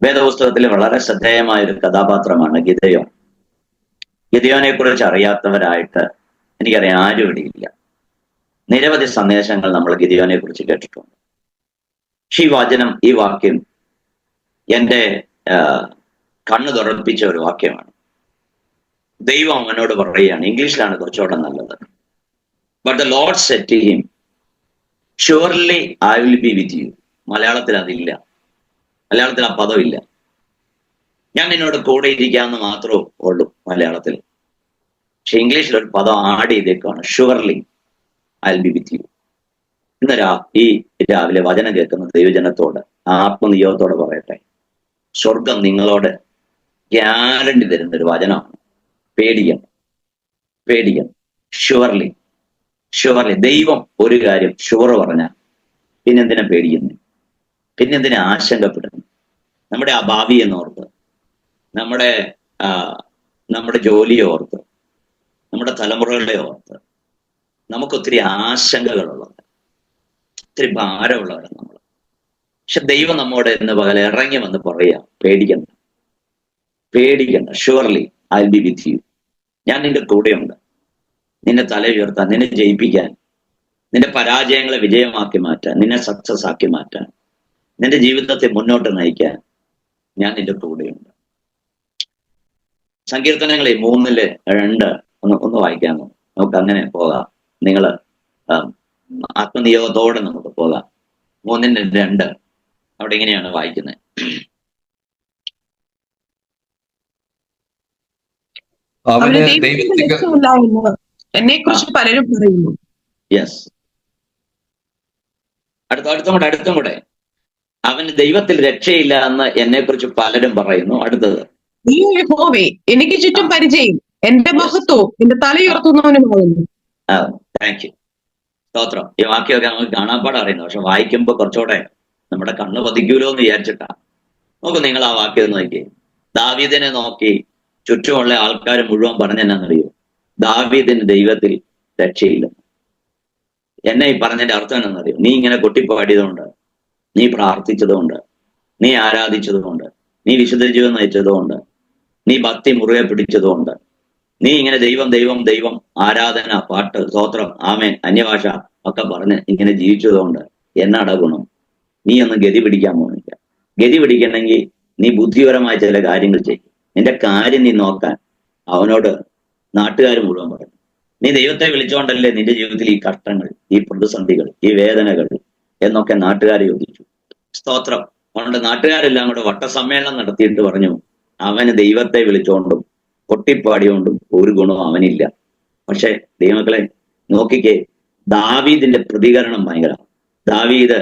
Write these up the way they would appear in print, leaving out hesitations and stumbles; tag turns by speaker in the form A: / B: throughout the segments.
A: വേദപുസ്തകത്തിൽ വളരെ ശ്രദ്ധേയമായ ഒരു കഥാപാത്രമാണ് ഗിദെയോൻ. ഗിദെയോനെ കുറിച്ച് അറിയാത്തവരായിട്ട് എനിക്കറിയാൻ ആരും ഇവിടെയില്ല. നിരവധി സന്ദേശങ്ങൾ നമ്മൾ ഗിദെയോനെ കുറിച്ച് കേട്ടിട്ടുണ്ട്. ഈ വാക്യം എൻ്റെ കണ്ണു തുറപ്പിച്ച ഒരു വാക്യമാണ്. ദൈവം അവനോട് പറയുകയാണ്, ഇംഗ്ലീഷിലാണ് കുറച്ചുകൂടെ നല്ലത്. But the lord said to him, surely I will be with you. മലയാളത്തിൽ അതില്ല, മലയാളത്തിൽ ആ പദമില്ല. ഞാൻ നിന്നോട് കൂടെ ഇരിക്കാമെന്ന് മാത്രമേ ഉള്ളൂ മലയാളത്തിൽ. പക്ഷെ ഇംഗ്ലീഷിൽ ഒരു പദം ആഡ് ചെയ്തേക്കാണ്, surely I will be with you. ഇന്ന് ഈ രാവിലെ വചനം കേൾക്കുന്ന ദൈവജനത്തോട് ആത്മനിയോഗത്തോടെ പറയട്ടെ, സ്വർഗം നിങ്ങളോട് ഗ്യാരണ്ടി തരുന്നൊരു വചനമാണ്. പേടിക്കണം. ഷുവർലി. ദൈവം ഒരു കാര്യം ഷുവർ പറഞ്ഞാൽ പിന്നെന്തിനാ പേടിക്കുന്നു? പിന്നെന്തിനാ ആശങ്കപ്പെടുന്നു? നമ്മുടെ ആ ഭാവിയെ ഓർത്ത്, നമ്മുടെ ജോലിയെ ഓർത്ത്, നമ്മുടെ തലമുറകളെ ഓർത്ത് നമുക്കൊത്തിരി ആശങ്കകളുള്ളത്, ഒത്തിരി ഭാരമുള്ളവരാണ് നമ്മൾ. പക്ഷെ ദൈവം നമ്മോട് ഇന്ന് പകൽ ഇറങ്ങി വന്ന് പറയാ, പേടിക്കണ്ട, surely I will be with U. ഞാൻ നിന്റെ കൂടെയുണ്ട്. നിന്നെ തല ഉയർത്താൻ, നിന്നെ ജയിപ്പിക്കാൻ, നിന്റെ പരാജയങ്ങളെ വിജയമാക്കി മാറ്റാൻ, നിന്നെ സക്സസ് ആക്കി മാറ്റാൻ, നിന്റെ ജീവിതത്തെ മുന്നോട്ട് നയിക്കാൻ ഞാൻ നിന്റെ കൂടെയുണ്ട്. സങ്കീർത്തനങ്ങളെ 3:2 ഒന്ന് വായിക്കാമോ? നമുക്ക് അങ്ങനെ പോകാം. നിങ്ങൾ ആത്മനിയോഗത്തോടെ നമുക്ക് പോകാം. 3:2 അവിടെ എങ്ങനെയാണ് വായിക്കുന്നത്?
B: എന്നെ കുറിച്ച് പലരും പറയുന്നു.
A: യെസ്, അടുത്തും കൂടെ അവന് ദൈവത്തിൽ രക്ഷയില്ല എന്ന് എന്നെ കുറിച്ച് പലരും പറയുന്നു. അടുത്തത്,
B: യഹോവേ എനിക്ക് ചുറ്റും പരിചയം, എന്റെ മഹത്വവും എന്റെ തലയുയർത്തുന്നവനുമാകുന്നു.
A: താങ്ക് യു, സ്തോത്രം. ഈ വാക്യമൊക്കെ നമുക്ക് കാണാപ്പാടെ അറിയുന്നു, പക്ഷെ വായിക്കുമ്പോൾ കുറച്ചുകൂടെ നമ്മുടെ കണ്ണ് പതിക്കൂലോ എന്ന് വിചാരിച്ചിട്ടാ. നോക്കൂ, നിങ്ങൾ ആ വാക്യം നോക്കി. ദാവീദിനെ നോക്കി ചുറ്റുമുള്ള ആൾക്കാർ മുഴുവൻ പറഞ്ഞെന്നറിയോ? ദാവീദിന് ദൈവത്തിൽ രക്ഷയില്ല. എന്നെ ഈ പറഞ്ഞതിന്റെ അർത്ഥം എന്നറിയോ? നീ ഇങ്ങനെ കൊട്ടിപ്പാടിയതുകൊണ്ട്, നീ പ്രാർത്ഥിച്ചതുകൊണ്ട്, നീ ആരാധിച്ചതുകൊണ്ട്, നീ വിശുദ്ധ ജീവിതം നയിച്ചതുകൊണ്ട്, നീ ഭക്തി മുറുകെ പിടിച്ചതുകൊണ്ട്, നീ ഇങ്ങനെ ദൈവം ആരാധന, പാട്ട്, സ്തോത്രം, ആമേൻ, അന്യഭാഷ ഒക്കെ പറഞ്ഞ് ഇങ്ങനെ ജീവിച്ചതുകൊണ്ട് എന്നാടാ ഗുണം? നീ ഒന്നും ഗതി പിടിക്കാൻ പോകുന്നില്ല. ഗതി പിടിക്കണമെങ്കിൽ നീ ബുദ്ധിപരമായ ചില കാര്യങ്ങൾ ചെയ്യും. നിന്റെ കാര്യം നീ നോക്കാൻ അവനോട് നാട്ടുകാർ മുഴുവൻ പറഞ്ഞു. നീ ദൈവത്തെ വിളിച്ചുകൊണ്ടല്ലേ നിന്റെ ജീവിതത്തിൽ ഈ കഷ്ടങ്ങൾ, ഈ പ്രതിസന്ധികൾ, ഈ വേദനകൾ എന്നൊക്കെ നാട്ടുകാരെ ചോദിച്ചു. സ്തോത്രം. അതുകൊണ്ട് നാട്ടുകാരെല്ലാം കൂടെ വട്ടസമ്മേളനം നടത്തിയിട്ട് പറഞ്ഞു, അവന് ദൈവത്തെ വിളിച്ചുകൊണ്ടും കൊട്ടിപ്പാടിയോണ്ടും ഒരു ഗുണവും അവനില്ല. പക്ഷെ ദൈവമക്കളെ നോക്കിക്കേ, ദാവീദിന്റെ പ്രതികരണം ഭയങ്കര. ദാവീദ്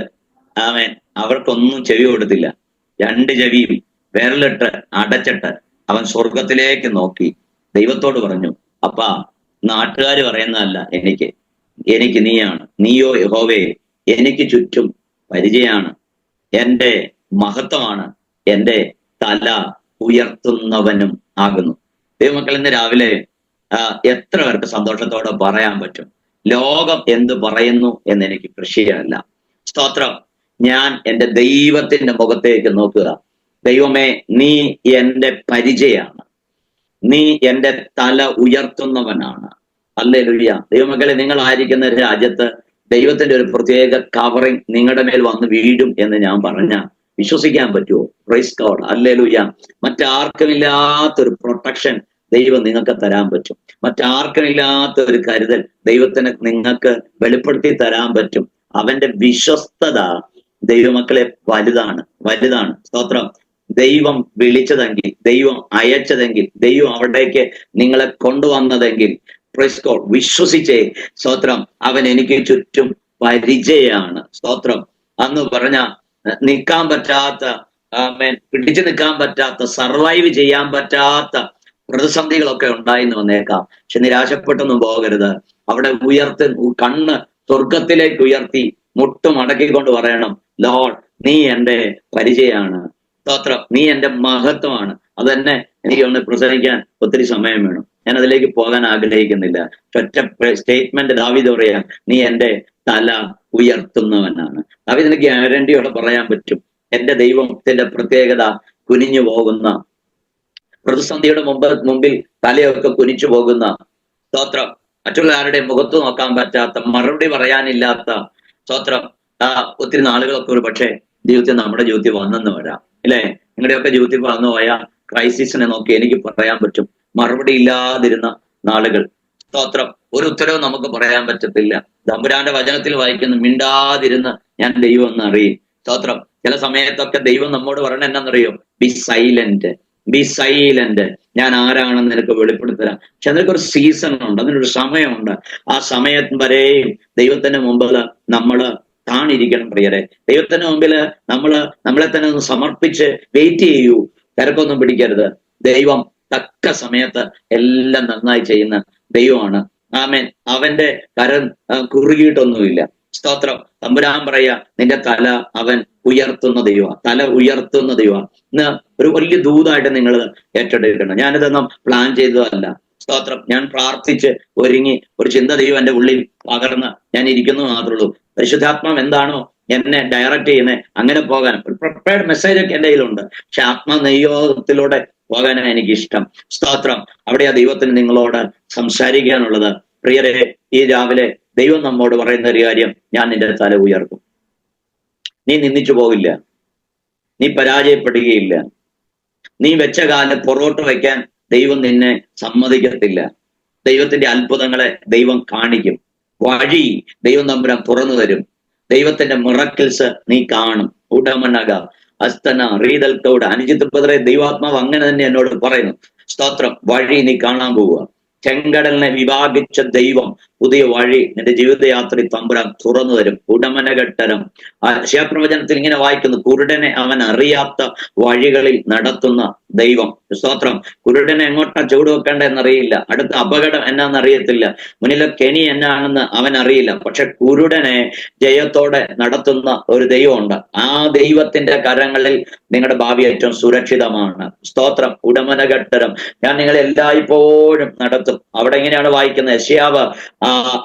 A: അവൻ അവർക്കൊന്നും ചെവി കൊടുത്തില്ല. 2 ചെവിയും വിരലിട്ട് അടച്ചിട്ട് അവൻ സ്വർഗത്തിലേക്ക് നോക്കി ദൈവത്തോട് പറഞ്ഞു, അപ്പാ നാട്ടുകാർ പറയുന്നതല്ല എനിക്ക് നീയാണ്. നീയോ യഹോവേ എനിക്ക് ചുറ്റും പരിചയമാണ്, എൻ്റെ മഹത്വമാണ്, എൻ്റെ തല ഉയർത്തുന്നവനും ആകുന്നു. ദൈവമക്കൾ, ഇന്ന് രാവിലെ എത്ര പേർക്ക് സന്തോഷത്തോടെ പറയാൻ പറ്റും, ലോകം എന്ത് പറയുന്നു എന്നെനിക്ക് കൃഷിയല്ല. സ്തോത്രം. ഞാൻ എൻ്റെ ദൈവത്തിന്റെ മുഖത്തേക്ക് നോക്കുക. ദൈവമേ, നീ എൻ്റെ പരിചയമാണ്, നീ എൻ്റെ തല ഉയർത്തുന്നവനാണ്. ഹല്ലേലൂയ. ദൈവമക്കളെ, നിങ്ങൾ ആയിരിക്കുന്ന രാജ്യത്ത് ദൈവത്തിന്റെ ഒരു പ്രത്യേക കവറിങ് നിങ്ങളുടെ മേൽ വന്ന് വീഴും എന്ന് ഞാൻ പറഞ്ഞാൽ വിശ്വസിക്കാൻ പറ്റുമോ? Praise God. ഹല്ലേലൂയ. മറ്റാർക്കുമില്ലാത്തൊരു പ്രൊട്ടക്ഷൻ ദൈവം നിങ്ങൾക്ക് തരാൻ പറ്റും. മറ്റാർക്കുമില്ലാത്ത ഒരു കരുതൽ ദൈവത്തിന് നിങ്ങൾക്ക് വെളിപ്പെടുത്തി തരാൻ പറ്റും. അവന്റെ വിശ്വസ്തത ദൈവമക്കളെ വലുതാണ്. സ്തോത്രം. ദൈവം വിളിച്ചതെങ്കിൽ, ദൈവം അയച്ചതെങ്കിൽ, ദൈവം അവിടേക്ക് നിങ്ങളെ കൊണ്ടുവന്നതെങ്കിൽ, പ്രൈസ് ഗോഡ്, വിശ്വസിച്ചേ. സ്തോത്രം. അവൻ എനിക്ക് ചുറ്റും പരിചയമാണ്. സ്തോത്രം. അന്ന് പറഞ്ഞ നിൽക്കാൻ പറ്റാത്ത, പിടിച്ചു നിൽക്കാൻ പറ്റാത്ത, സർവൈവ് ചെയ്യാൻ പറ്റാത്ത പ്രതിസന്ധികളൊക്കെ ഉണ്ടായിന്ന് വന്നേക്കാം. പക്ഷെ നിരാശപ്പെട്ടൊന്നും പോകരുത്. അവിടെ കണ്ണ് സ്വർഗത്തിലേക്ക് ഉയർത്തി മുട്ട് മടക്കിക്കൊണ്ട് പറയണം, ലോർഡ്, നീ എൻ്റെ പരിചയമാണ്. സ്തോത്രം. നീ എൻ്റെ മഹത്വമാണ്. അതെന്നെ എനിക്ക് ഒന്ന് പ്രസംഗിക്കാൻ ഒത്തിരി സമയം വേണം. ഞാൻ അതിലേക്ക് പോകാൻ ആഗ്രഹിക്കുന്നില്ല. ഒറ്റ സ്റ്റേറ്റ്മെന്റ് ദാവീദ് പറയാം, നീ എൻ്റെ തല ഉയർത്തുന്നവനാണ്. ദാവീദിന് ഗ്യാരണ്ടിയോടെ പറയാൻ പറ്റും, എൻ്റെ ദൈവത്തിന്റെ പ്രത്യേകത കുനിഞ്ഞു പോകുന്ന, പ്രതിസന്ധിയുടെ മുമ്പിൽ തലയൊക്കെ കുനിച്ചു പോകുന്ന, സ്തോത്രം, മറ്റുള്ള ആരുടെയും മുഖത്ത് നോക്കാൻ പറ്റാത്ത, മറുപടി പറയാനില്ലാത്ത, സ്തോത്രം, ഒത്തിരി നാളുകളൊക്കെ ഒരു പക്ഷേ ജീവിതത്തിൽ നമ്മുടെ ജീവിതത്തിൽ വന്നെന്ന് വരാം, അല്ലേ? നിങ്ങളുടെയൊക്കെ ജീവിതത്തിൽ വന്നു പോയ ക്രൈസിസിനെ നോക്കി എനിക്ക് പറയാൻ പറ്റും, മറുപടി ഇല്ലാതിരുന്ന നാളുകൾ. സ്തോത്രം, ഒരു ഉത്തരവും നമുക്ക് പറയാൻ പറ്റത്തില്ല. തമ്പുരാന്റെ വചനത്തിൽ വായിക്കുന്നു, മിണ്ടാതിരുന്ന് ഞാൻ ദൈവം എന്ന് അറിയും. സ്തോത്രം, ചില സമയത്തൊക്കെ ദൈവം നമ്മോട് പറയണ എന്നാന്നറിയോ? ബി സൈലന്റ്, ബി സൈലന്റ്, ഞാൻ ആരാണെന്ന് നിനക്ക് വെളിപ്പെടുത്തരാം. പക്ഷെ അതിനൊരു സീസൺ ഉണ്ട്, അതിനൊരു സമയമുണ്ട്. ആ സമയം വരെയും ദൈവത്തിന്റെ മുമ്പിൽ നമ്മള് താണിരിക്കണം പ്രിയരെ. ദൈവത്തിന്റെ മുമ്പില് നമ്മളെ തന്നെ ഒന്ന് സമർപ്പിച്ച് വെയിറ്റ് ചെയ്യൂ. തിരക്കൊന്നും പിടിക്കരുത്. ദൈവം തക്ക സമയത്ത് എല്ലാം നന്നായി ചെയ്യുന്ന ദൈവമാണ്. ആമേൻ. അവന്റെ കരം കുറുകിയിട്ടൊന്നുമില്ല. സ്തോത്രം. തമ്പുരാൻ പറയാ, നിന്റെ തല അവൻ ഉയർത്തുന്ന ദൈവമാണ്, തല ഉയർത്തുന്ന ദൈവമാണ്. ഇന്ന് ഒരു വലിയ ദൂതായിട്ട് നിങ്ങൾ ഏറ്റെടുക്കണം. ഞാനിതൊന്നും പ്ലാൻ ചെയ്തതല്ല. സ്തോത്രം. ഞാൻ പ്രാർത്ഥിച്ച് ഒരുങ്ങി ഒരു ചിന്ത ദൈവം എന്റെ ഉള്ളിൽ പകർന്ന് ഞാൻ ഇരിക്കുന്നു മാത്രമേ ഉള്ളൂ. പരിശുദ്ധാത്മാവ് എന്താണോ എന്നെ ഡയറക്റ്റ് ചെയ്യുന്നത് അങ്ങനെ പോകാൻ ഒരു പ്രിപ്പയർഡ് മെസ്സേജ് ഒക്കെ എന്റെ കയ്യിലുണ്ട്. പക്ഷെ ആത്മനിയോഗത്തിലൂടെ പോകാനാണ് എനിക്ക് ഇഷ്ടം. സ്തോത്രം. അവിടെ ആ ദൈവത്തിന് നിങ്ങളോട് സംസാരിക്കാനുള്ളത്. പ്രിയരെ, ഈ രാവിലെ ദൈവം നമ്മോട് പറയുന്ന ഒരു കാര്യം, ഞാൻ നിന്റെ തല ഉയർത്തും. നീ നിന്ദിച്ചു പോകില്ല, നീ പരാജയപ്പെടുകയില്ല, നീ വെച്ച കാലം പുറകോട്ട് വയ്ക്കാൻ ദൈവം നിന്നെ സമ്മതിക്കത്തില്ല. ദൈവത്തിന്റെ അത്ഭുതങ്ങളെ ദൈവം കാണിക്കും. വഴി ദൈവം തമ്പുരാൻ തുറന്നു തരും. ദൈവത്തിന്റെ മിറക്കിൾസ് നീ കാണും. ഉടമനക അസ്തന റീതൽ കൗഡ് അനുജിത്ത് ബ്രദറെ, ദൈവാത്മാവ് അങ്ങനെ തന്നെ എന്നോട് പറയുന്നു. സ്തോത്രം. വഴി നീ കാണാൻ പോവുക. ചെങ്കടലിനെ വിഭാഗിച്ച ദൈവം പുതിയ വഴി നിന്റെ ജീവിതയാത്രയിൽ തമ്പുരാൻ തുറന്നു തരും. ഉടമനഘട്ടരം. ശിവപ്രവചനത്തിൽ ഇങ്ങനെ വായിക്കുന്നു, കുരുടനെ അവൻ അറിയാത്ത വഴികളിൽ നടത്തുന്ന ദൈവം. സ്തോത്രം. കുരുടനെ എങ്ങോട്ടാ ചുവട് വെക്കേണ്ട എന്നറിയില്ല, അടുത്ത അപകടം എന്നാന്നറിയത്തില്ല, മുന്നിലെ കെണി എന്നാണെന്ന് അവൻ അറിയില്ല. പക്ഷെ കുരുടനെ ജയത്തോടെ നടത്തുന്ന ഒരു ദൈവമുണ്ട്. ആ ദൈവത്തിന്റെ കരങ്ങളിൽ നിങ്ങളുടെ ഭാവി ഏറ്റവും സുരക്ഷിതമാണ്. സ്തോത്രം. ഉടമനഘട്ടരം. ഞാൻ നിങ്ങളെ എല്ലായ്പ്പോഴും നടത്തും. അവിടെ എങ്ങനെയാണ് വായിക്കുന്നത്? യെശയ്യാവ്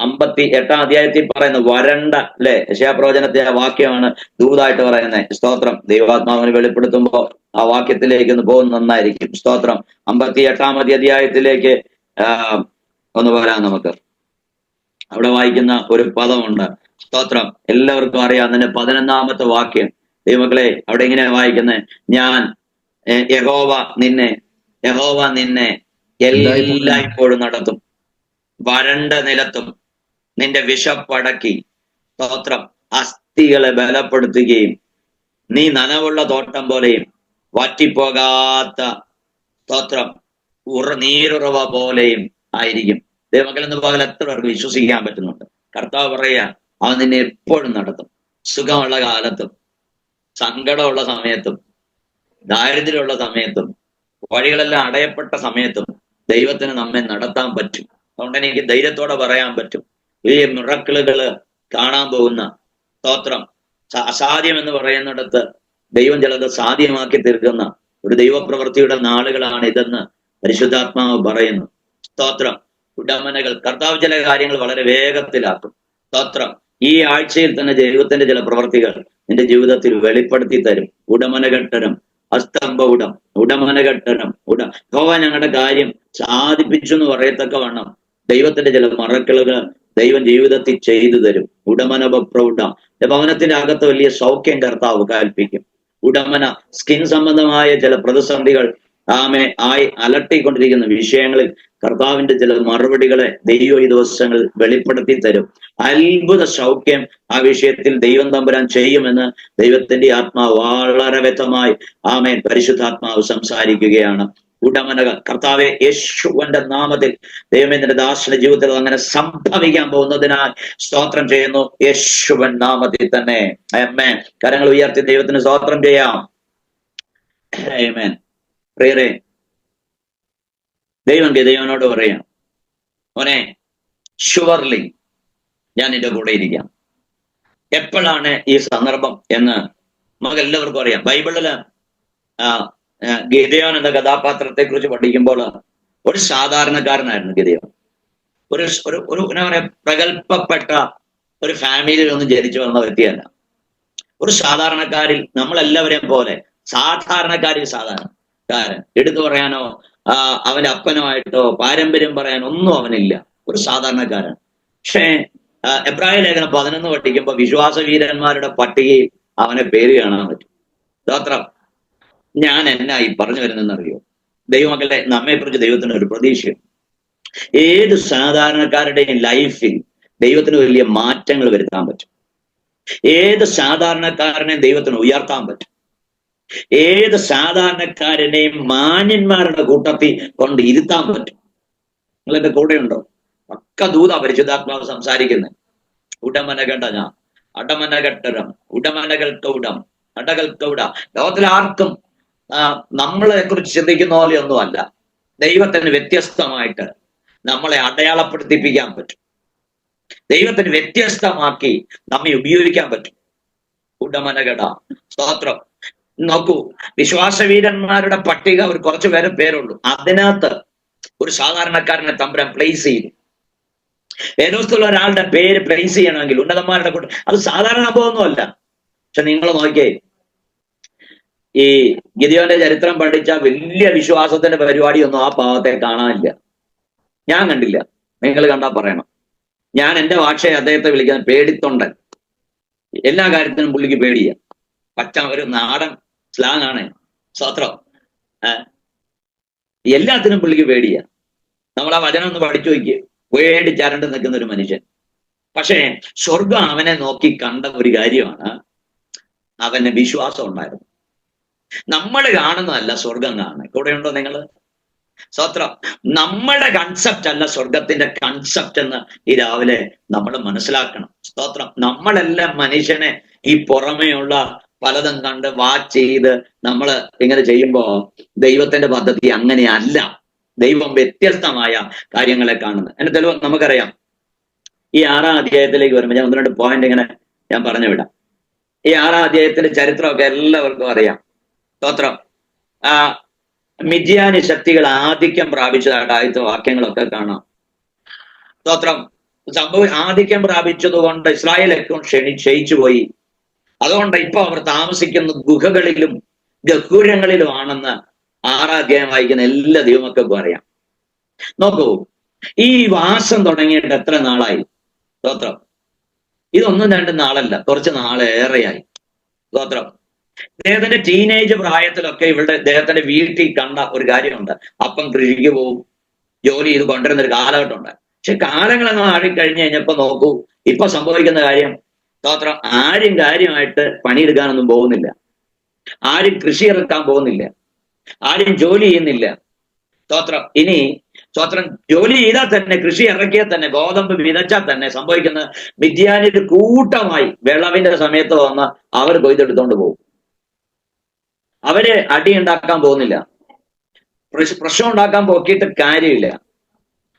A: 58 അധ്യായത്തിൽ പറയുന്നത് വരണ്ട, അല്ലെ? യെശയ്യാ പ്രവചനത്തിന്റെ വാക്യമാണ് ദൂതായിട്ട് പറയുന്നത്. സ്തോത്രം. ദൈവാത്മാവിനെ വെളിപ്പെടുത്തുമ്പോ ആ വാക്യത്തിലേക്ക് ഒന്ന് പോകുന്നത് നന്നായിരിക്കും. സ്തോത്രം. 58 അധ്യായത്തിലേക്ക് ഒന്ന് വരാം നമുക്ക്. അവിടെ വായിക്കുന്ന ഒരു പദമുണ്ട്. സ്തോത്രം. എല്ലാവർക്കും അറിയാം. അതിന്റെ 11ാമത്തെ വാക്യം. ദൈവമക്കളെ, അവിടെ എങ്ങനെയാണ് വായിക്കുന്നത്? ഞാൻ യഹോവ നിന്നെ എല്ലായ്പ്പോഴും നടത്തും, വരണ്ട നിലത്തും നിന്റെ വിശപ്പടക്കി. സ്തോത്രം. അസ്ഥികളെ ബലപ്പെടുത്തുകയും നീ നനവുള്ള തോട്ടം പോലെയും വറ്റിപ്പോകാത്ത, സ്തോത്രം, നീരുറവ പോലെയും ആയിരിക്കും. ദൈവമക്കൾ എന്ന് പകൽ എത്ര പേർക്ക് വിശ്വസിക്കാൻ പറ്റുന്നുണ്ട്? കർത്താവ് പറയാ, അവൻ നിന്നെ എപ്പോഴും നടത്തും. സുഖമുള്ള കാലത്തും സങ്കടമുള്ള സമയത്തും ദാരിദ്ര്യമുള്ള സമയത്തും വഴികളെല്ലാം അടയപ്പെട്ട സമയത്തും ദൈവത്തിന് നമ്മെ നടത്താൻ പറ്റും. അതുകൊണ്ട് എനിക്ക് ധൈര്യത്തോടെ പറയാൻ പറ്റും, ഈ മിറക്കിളുകള് കാണാൻ പോകുന്ന, സ്തോത്രം, അസാധ്യം എന്ന് പറയുന്നിടത്ത് ദൈവം ചിലത് സാധ്യമാക്കി തീർക്കുന്ന ഒരു ദൈവപ്രവൃത്തിയുടെ നാളുകളാണ് ഇതെന്ന് പരിശുദ്ധാത്മാവ് പറയുന്നു. സ്തോത്രം. ഉടമനകൾ. കർത്താവ് ചില കാര്യങ്ങൾ വളരെ വേഗത്തിലാക്കും. സ്തോത്രം. ഈ ആഴ്ചയിൽ തന്നെ ദൈവത്തിന്റെ ചില പ്രവർത്തികൾ നിന്റെ ജീവിതത്തിൽ വെളിപ്പെടുത്തി തരും. ഉടമനഘട്ടനം, അസ്തംഭം, ഉടമനഘട്ടനം, യഹോവ ഞങ്ങളുടെ കാര്യം സാധിപ്പിച്ചു എന്ന് പറയത്തക്ക വണ്ണം ദൈവത്തിന്റെ ചില മറക്കളുകൾ ദൈവം ജീവിതത്തിൽ ചെയ്തു തരും. ഉടമനപ്രൗഢ. ഭവനത്തിന്റെ അകത്ത് വലിയ സൗഖ്യം കർത്താവ് കൽപ്പിക്കും. ഉടമന. സ്കിൻ സംബന്ധമായ ചില പ്രതിസന്ധികൾ ആയി അലട്ടിക്കൊണ്ടിരിക്കുന്ന വിഷയങ്ങളിൽ കർത്താവിന്റെ ചില മറുപടികളെ ദൈവം ഈ ദിവസങ്ങളിൽ വെളിപ്പെടുത്തി തരും. അത്ഭുത സൗഖ്യം ആ വിഷയത്തിൽ ദൈവം തമ്പുരാൻ ചെയ്യുമെന്ന് ദൈവത്തിന്റെ ആത്മാവ് വളരെ വ്യക്തമായി പരിശുദ്ധാത്മാവ് സംസാരിക്കുകയാണ്. ഉടമനകൾ. കർത്താവെ, യേശുവിന്റെ നാമത്തിൽ ദൈവമേ, നിന്റെ ദാസന്റെ ജീവിതത്തിൽ അങ്ങനെ സംഭവിക്കാൻ പോകുന്നതിനാൽ സ്തോത്രം ചെയ്യുന്നു. യേശുവൻ നാമത്തിൽ തന്നെ. ആമേൻ. കരങ്ങൾ ഉയർത്തി ദൈവത്തിന് സ്തോത്രം ചെയ്യാം. ആമേൻ. പ്രിയരെ, ദൈവനോട് പറയാം, മോനെ, ഷുവർലി ഞാൻ നിന്റെ കൂടെ ഇരിക്കാം. എപ്പോഴാണ് ഈ സന്ദർഭം എന്ന് നമുക്ക് എല്ലാവർക്കും അറിയാം. ബൈബിളില് ഗിദെയോൻ എന്ന കഥാപാത്രത്തെ കുറിച്ച് പഠിക്കുമ്പോൾ ഒരു സാധാരണക്കാരനായിരുന്നു ഗിദെയോൻ. ഒരു എന്താ പറയാ, പ്രഗത്ഭപ്പെട്ട ഒരു ഫാമിലിയിൽ ഒന്നും ജനിച്ചു വന്ന വ്യക്തിയല്ല. ഒരു സാധാരണക്കാരിൽ നമ്മളെല്ലാവരെയും പോലെ സാധാരണക്കാരൻ എടുത്തു പറയാനോ അവന്റെ അപ്പനുമായിട്ടോ പാരമ്പര്യം പറയാനോ ഒന്നും അവനില്ല. ഒരു സാധാരണക്കാരൻ. പക്ഷേ എബ്രായ ലേഖനം 11 പഠിക്കുമ്പോ വിശ്വാസ വീരന്മാരുടെ പട്ടികയിൽ അവനെ പേര് കാണാൻ പറ്റും. സ്തോത്രം. ഞാൻ എന്നായി പറഞ്ഞു വരുന്നതെന്നറിയോ? ദൈവമക്കളെ, നമ്മെക്കുറിച്ച് ദൈവത്തിന് ഒരു പ്രതീക്ഷയുണ്ട്. ഏത് സാധാരണക്കാരുടെയും ലൈഫിൽ ദൈവത്തിന് വലിയ മാറ്റങ്ങൾ വരുത്താൻ പറ്റും. ഏത് സാധാരണക്കാരനെയും ദൈവത്തിന് ഉയർത്താൻ പറ്റും. ഏത് സാധാരണക്കാരനെയും മാന്യന്മാരുടെ കൂട്ടത്തിൽ കൊണ്ട് ഇരുത്താൻ പറ്റും. നിങ്ങളെന്റെ കൂടെയുണ്ടോ? പക്ക ദൂത പരിശുദ്ധാത്മാവ് സംസാരിക്കുന്നത്. ഉടമനകട ഞാൻ അടമനകട്ടരം ഉടമനകൾ കൗടം അടകൾ കൗട. ലോകത്തിൽ ആർക്കും നമ്മളെ കുറിച്ച് ചിന്തിക്കുന്ന പോലെയൊന്നുമല്ല. ദൈവത്തിന് വ്യത്യസ്തമായിട്ട് നമ്മളെ അടയാളപ്പെടുത്തിപ്പിക്കാൻ പറ്റും. ദൈവത്തിന് വ്യത്യസ്തമാക്കി നമ്മെ ഉപയോഗിക്കാൻ പറ്റും. ഉടമനകട. സ്തോത്രം. നോക്കൂ, വിശ്വാസവീരന്മാരുടെ പട്ടിക ഒരു കുറച്ചു പേരുള്ളൂ. അതിനകത്ത് ഒരു സാധാരണക്കാരനെ തമ്പുരാൻ പ്ലേസ് ചെയ്തു. വേദോസ്തുള്ള ഒരാളുടെ പേര് പ്ലേസ് ചെയ്യണമെങ്കിൽ ഉന്നതന്മാരുടെ കൂട്ടം, അത് സാധാരണ സംഭവമൊന്നുമല്ല. പക്ഷെ നിങ്ങൾ നോക്കിയേ, ഈ ഗിദെയോന്റെ ചരിത്രം പഠിച്ച വലിയ വിശ്വാസത്തിന്റെ പരിപാടിയൊന്നും ആ പാവത്തെ കാണാനില്ല. ഞാൻ കണ്ടില്ല. നിങ്ങൾ കണ്ടാ പറയണം. ഞാൻ എന്റെ ഭാഷയെ അദ്ദേഹത്തെ വിളിക്കുന്നത് പേടിത്തൊണ്ടൻ. എല്ലാ കാര്യത്തിനും പുള്ളിക്ക് പേടിയ. പച്ച ഒരു നാടൻ സ്ലാങ് ആണ്. സ്തോത്രം. എല്ലാത്തിനും പുള്ളിക്ക് പേടിയ. നമ്മൾ ആ വചനം ഒന്ന് പഠിച്ചു നോക്കിയേ. പേടിച്ചരണ്ട് നിൽക്കുന്ന ഒരു മനുഷ്യൻ. പക്ഷേ സ്വർഗം അവനെ നോക്കി കണ്ട ഒരു കാര്യമാണ്, അവന് വിശ്വാസം ഉണ്ടായിരുന്നു. നമ്മൾ കാണുന്നതല്ല സ്വർഗം കാണുന്നത്. കൂടെയുണ്ടോ നിങ്ങള്? സ്തോത്രം. നമ്മുടെ കൺസെപ്റ്റ് അല്ല സ്വർഗത്തിന്റെ കൺസെപ്റ്റ് എന്ന് ഈ രാവിലെ നമ്മൾ മനസ്സിലാക്കണം. സ്തോത്രം. നമ്മളെല്ലാം മനുഷ്യനെ ഈ പുറമേയുള്ള പലതും കണ്ട് വാച്ച് ചെയ്ത് നമ്മൾ ഇങ്ങനെ ചെയ്യുമ്പോ ദൈവത്തിന്റെ പദ്ധതി അങ്ങനെയല്ല. ദൈവം വ്യത്യസ്തമായ കാര്യങ്ങളെ കാണുന്നത്. എന്റെ തെളിവ് നമുക്കറിയാം. ഈ 6-ാം അധ്യായത്തിലേക്ക് വരുമ്പോൾ ഞാൻ 1-2 പോയിന്റ് ഇങ്ങനെ ഞാൻ പറഞ്ഞു വിടാം. ഈ 6-ാം അധ്യായത്തിന്റെ ചരിത്രമൊക്കെ എല്ലാവർക്കും അറിയാം. സ്തോത്രം. മിദ്യാനി ശക്തികൾ ആധിക്യം പ്രാപിച്ചതായിട്ട് ആദ്യത്തെ വാക്യങ്ങളൊക്കെ കാണാം. സ്തോത്രം. ആധിക്യം പ്രാപിച്ചതുകൊണ്ട് ഇസ്രായേലൊക്കെ ക്ഷയിച്ചു പോയി. അതുകൊണ്ട് ഇപ്പൊ അവർ താമസിക്കുന്ന ഗുഹകളിലും ഗഹൂരങ്ങളിലുമാണെന്ന് 6-ാം അധ്യായം വായിക്കുന്ന എല്ലാ ദൈവമക്കൾക്കും അറിയാം. നോക്കൂ, ഈ വാസം തുടങ്ങിയിട്ട് എത്ര നാളായി? സ്തോത്രം. ഇതൊന്നും 2 നാളല്ല, കുറച്ച് നാളേറെയായി. സ്തോത്രം. അദ്ദേഹത്തിന്റെ ടീനേജ് പ്രായത്തിലൊക്കെ അദ്ദേഹത്തിന്റെ വീട്ടിൽ കണ്ട ഒരു കാര്യമുണ്ട്. അപ്പം കൃഷിക്ക് പോവും, ജോലി ചെയ്ത് കൊണ്ടുവരുന്ന ഒരു കാലഘട്ടമുണ്ട്. പക്ഷെ കാലങ്ങളങ്ങ് ആടിക്കഴിഞ്ഞ് കഴിഞ്ഞപ്പോ നോക്കൂ, ഇപ്പൊ സംഭവിക്കുന്ന കാര്യം, സ്തോത്രം, ആരും കാര്യമായിട്ട് പണിയെടുക്കാനൊന്നും പോകുന്നില്ല. ആരും കൃഷി ഇറക്കാൻ പോകുന്നില്ല. ആരും ജോലി ചെയ്യുന്നില്ല. സ്തോത്രം. ഇനി സ്തോത്രം, ജോലി ചെയ്താൽ തന്നെ, കൃഷി ഇറക്കിയാൽ തന്നെ, ഗോതമ്പ് വിതച്ചാൽ തന്നെ സംഭവിക്കുന്ന മിദ്യാനിയുടെ കൂട്ടമായി വിളവിന്റെ സമയത്ത് വന്ന് അവർ കൊയ്തെടുത്തോണ്ട് പോകും. അവര് അടി ഉണ്ടാക്കാൻ പോകുന്നില്ല, പ്രശ്നം ഉണ്ടാക്കാൻ പോക്കിയിട്ട് കാര്യമില്ല.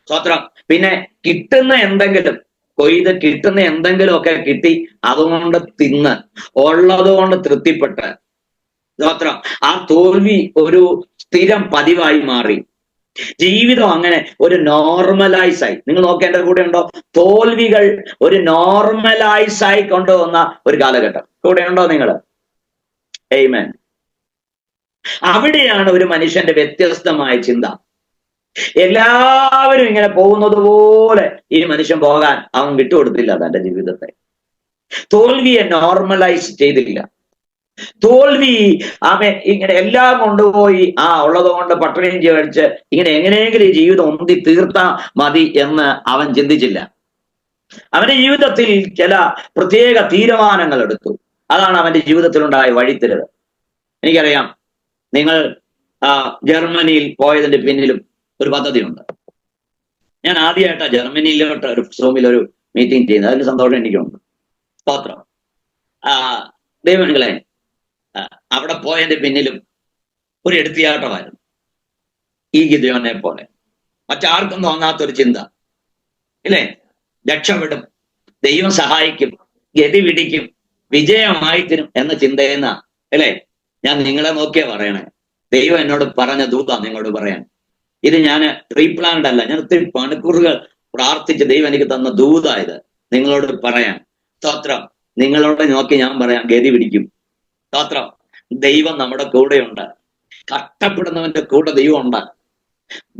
A: സ്തോത്രം. പിന്നെ കിട്ടുന്ന എന്തെങ്കിലും കിട്ടുന്ന എന്തെങ്കിലും ഒക്കെ കിട്ടി അതുകൊണ്ട് തിന്ന് ഉള്ളത് കൊണ്ട് തൃപ്തിപ്പെട്ട്, സ്തോത്രം, ആ തോൽവി ഒരു സ്ഥിരം പതിവായി മാറി. ജീവിതം അങ്ങനെ ഒരു നോർമലൈസ് ആയി. നിങ്ങൾ നോക്കി എന്റെ കൂടെ ഉണ്ടോ? തോൽവികൾ ഒരു നോർമലൈസ് ആയി കൊണ്ടുവന്ന ഒരു കാലഘട്ടം. കൂടെ ഉണ്ടോ നിങ്ങൾ? ആമേൻ. അവിടെയാണ് ഒരു മനുഷ്യന്റെ വ്യത്യസ്തമായ ചിന്ത. എല്ലാവരും ഇങ്ങനെ പോകുന്നത് പോലെ ഈ മനുഷ്യൻ പോകാൻ അവൻ വിട്ടുകൊടുത്തില്ല തന്റെ ജീവിതത്തെ. തോൽവിയെ നോർമലൈസ് ചെയ്തില്ല. തോൽവി അവൻ ഇങ്ങനെ എല്ലാം കൊണ്ടുപോയി ഉള്ളത് കൊണ്ട് പട്ടിണിയും കഴിച്ച് ഇങ്ങനെ എങ്ങനെയെങ്കിലും ഈ ജീവിതം ഒന്തി തീർത്താ മതി എന്ന് അവൻ ചിന്തിച്ചില്ല. അവന്റെ ജീവിതത്തിൽ ചില പ്രത്യേക തീരുമാനങ്ങൾ എടുത്തു. അതാണ് അവന്റെ ജീവിതത്തിലുണ്ടായ വഴിത്തിരിവ്. എനിക്കറിയാം, നിങ്ങൾ ജർമ്മനിയിൽ പോയതിന്റെ പിന്നിലും ഒരു പദ്ധതിയുണ്ട്. ഞാൻ ആദ്യമായിട്ടാണ് ജർമ്മനിയിലോട്ട് ഒരു സൂമിൽ ഒരു മീറ്റിംഗ് ചെയ്യുന്നത്. അതിന്റെ സന്തോഷം എനിക്കുണ്ട്. സ്തോത്രം. ദൈവങ്ങളെ, അവിടെ പോയതിന്റെ പിന്നിലും ഒരു എടുത്തിയാട്ടമായിരുന്നു. ഈ ഗിദെയോനെ പോലെ മറ്റാർക്കും തോന്നാത്തൊരു ചിന്ത, ഇല്ലേ? രക്ഷപ്പെടും, ദൈവം സഹായിക്കും, ഗതി പിടിക്കും, വിജയമായി തരും എന്ന ചിന്തയെന്ന, അല്ലേ? ഞാൻ നിങ്ങളെ നോക്കിയാ പറയണേ. ദൈവം എന്നോട് പറഞ്ഞ ദൂതാ നിങ്ങളോട് പറയാൻ. ഇത് ഞാൻ പ്രീപ്ലാൻഡ് അല്ല. ഞാൻ ഒത്തിരി മണിക്കൂറുകൾ പ്രാർത്ഥിച്ച് ദൈവം എനിക്ക് തന്ന ദൂതായത് നിങ്ങളോട് പറയാൻ. സ്തോത്രം. നിങ്ങളോട് നോക്കി ഞാൻ പറയാം, ഗതി പിടിക്കും. സ്തോത്രം. ദൈവം നമ്മുടെ കൂടെയുണ്ട്. കഷ്ടപ്പെടുന്നവന്റെ കൂടെ ദൈവമുണ്ട്.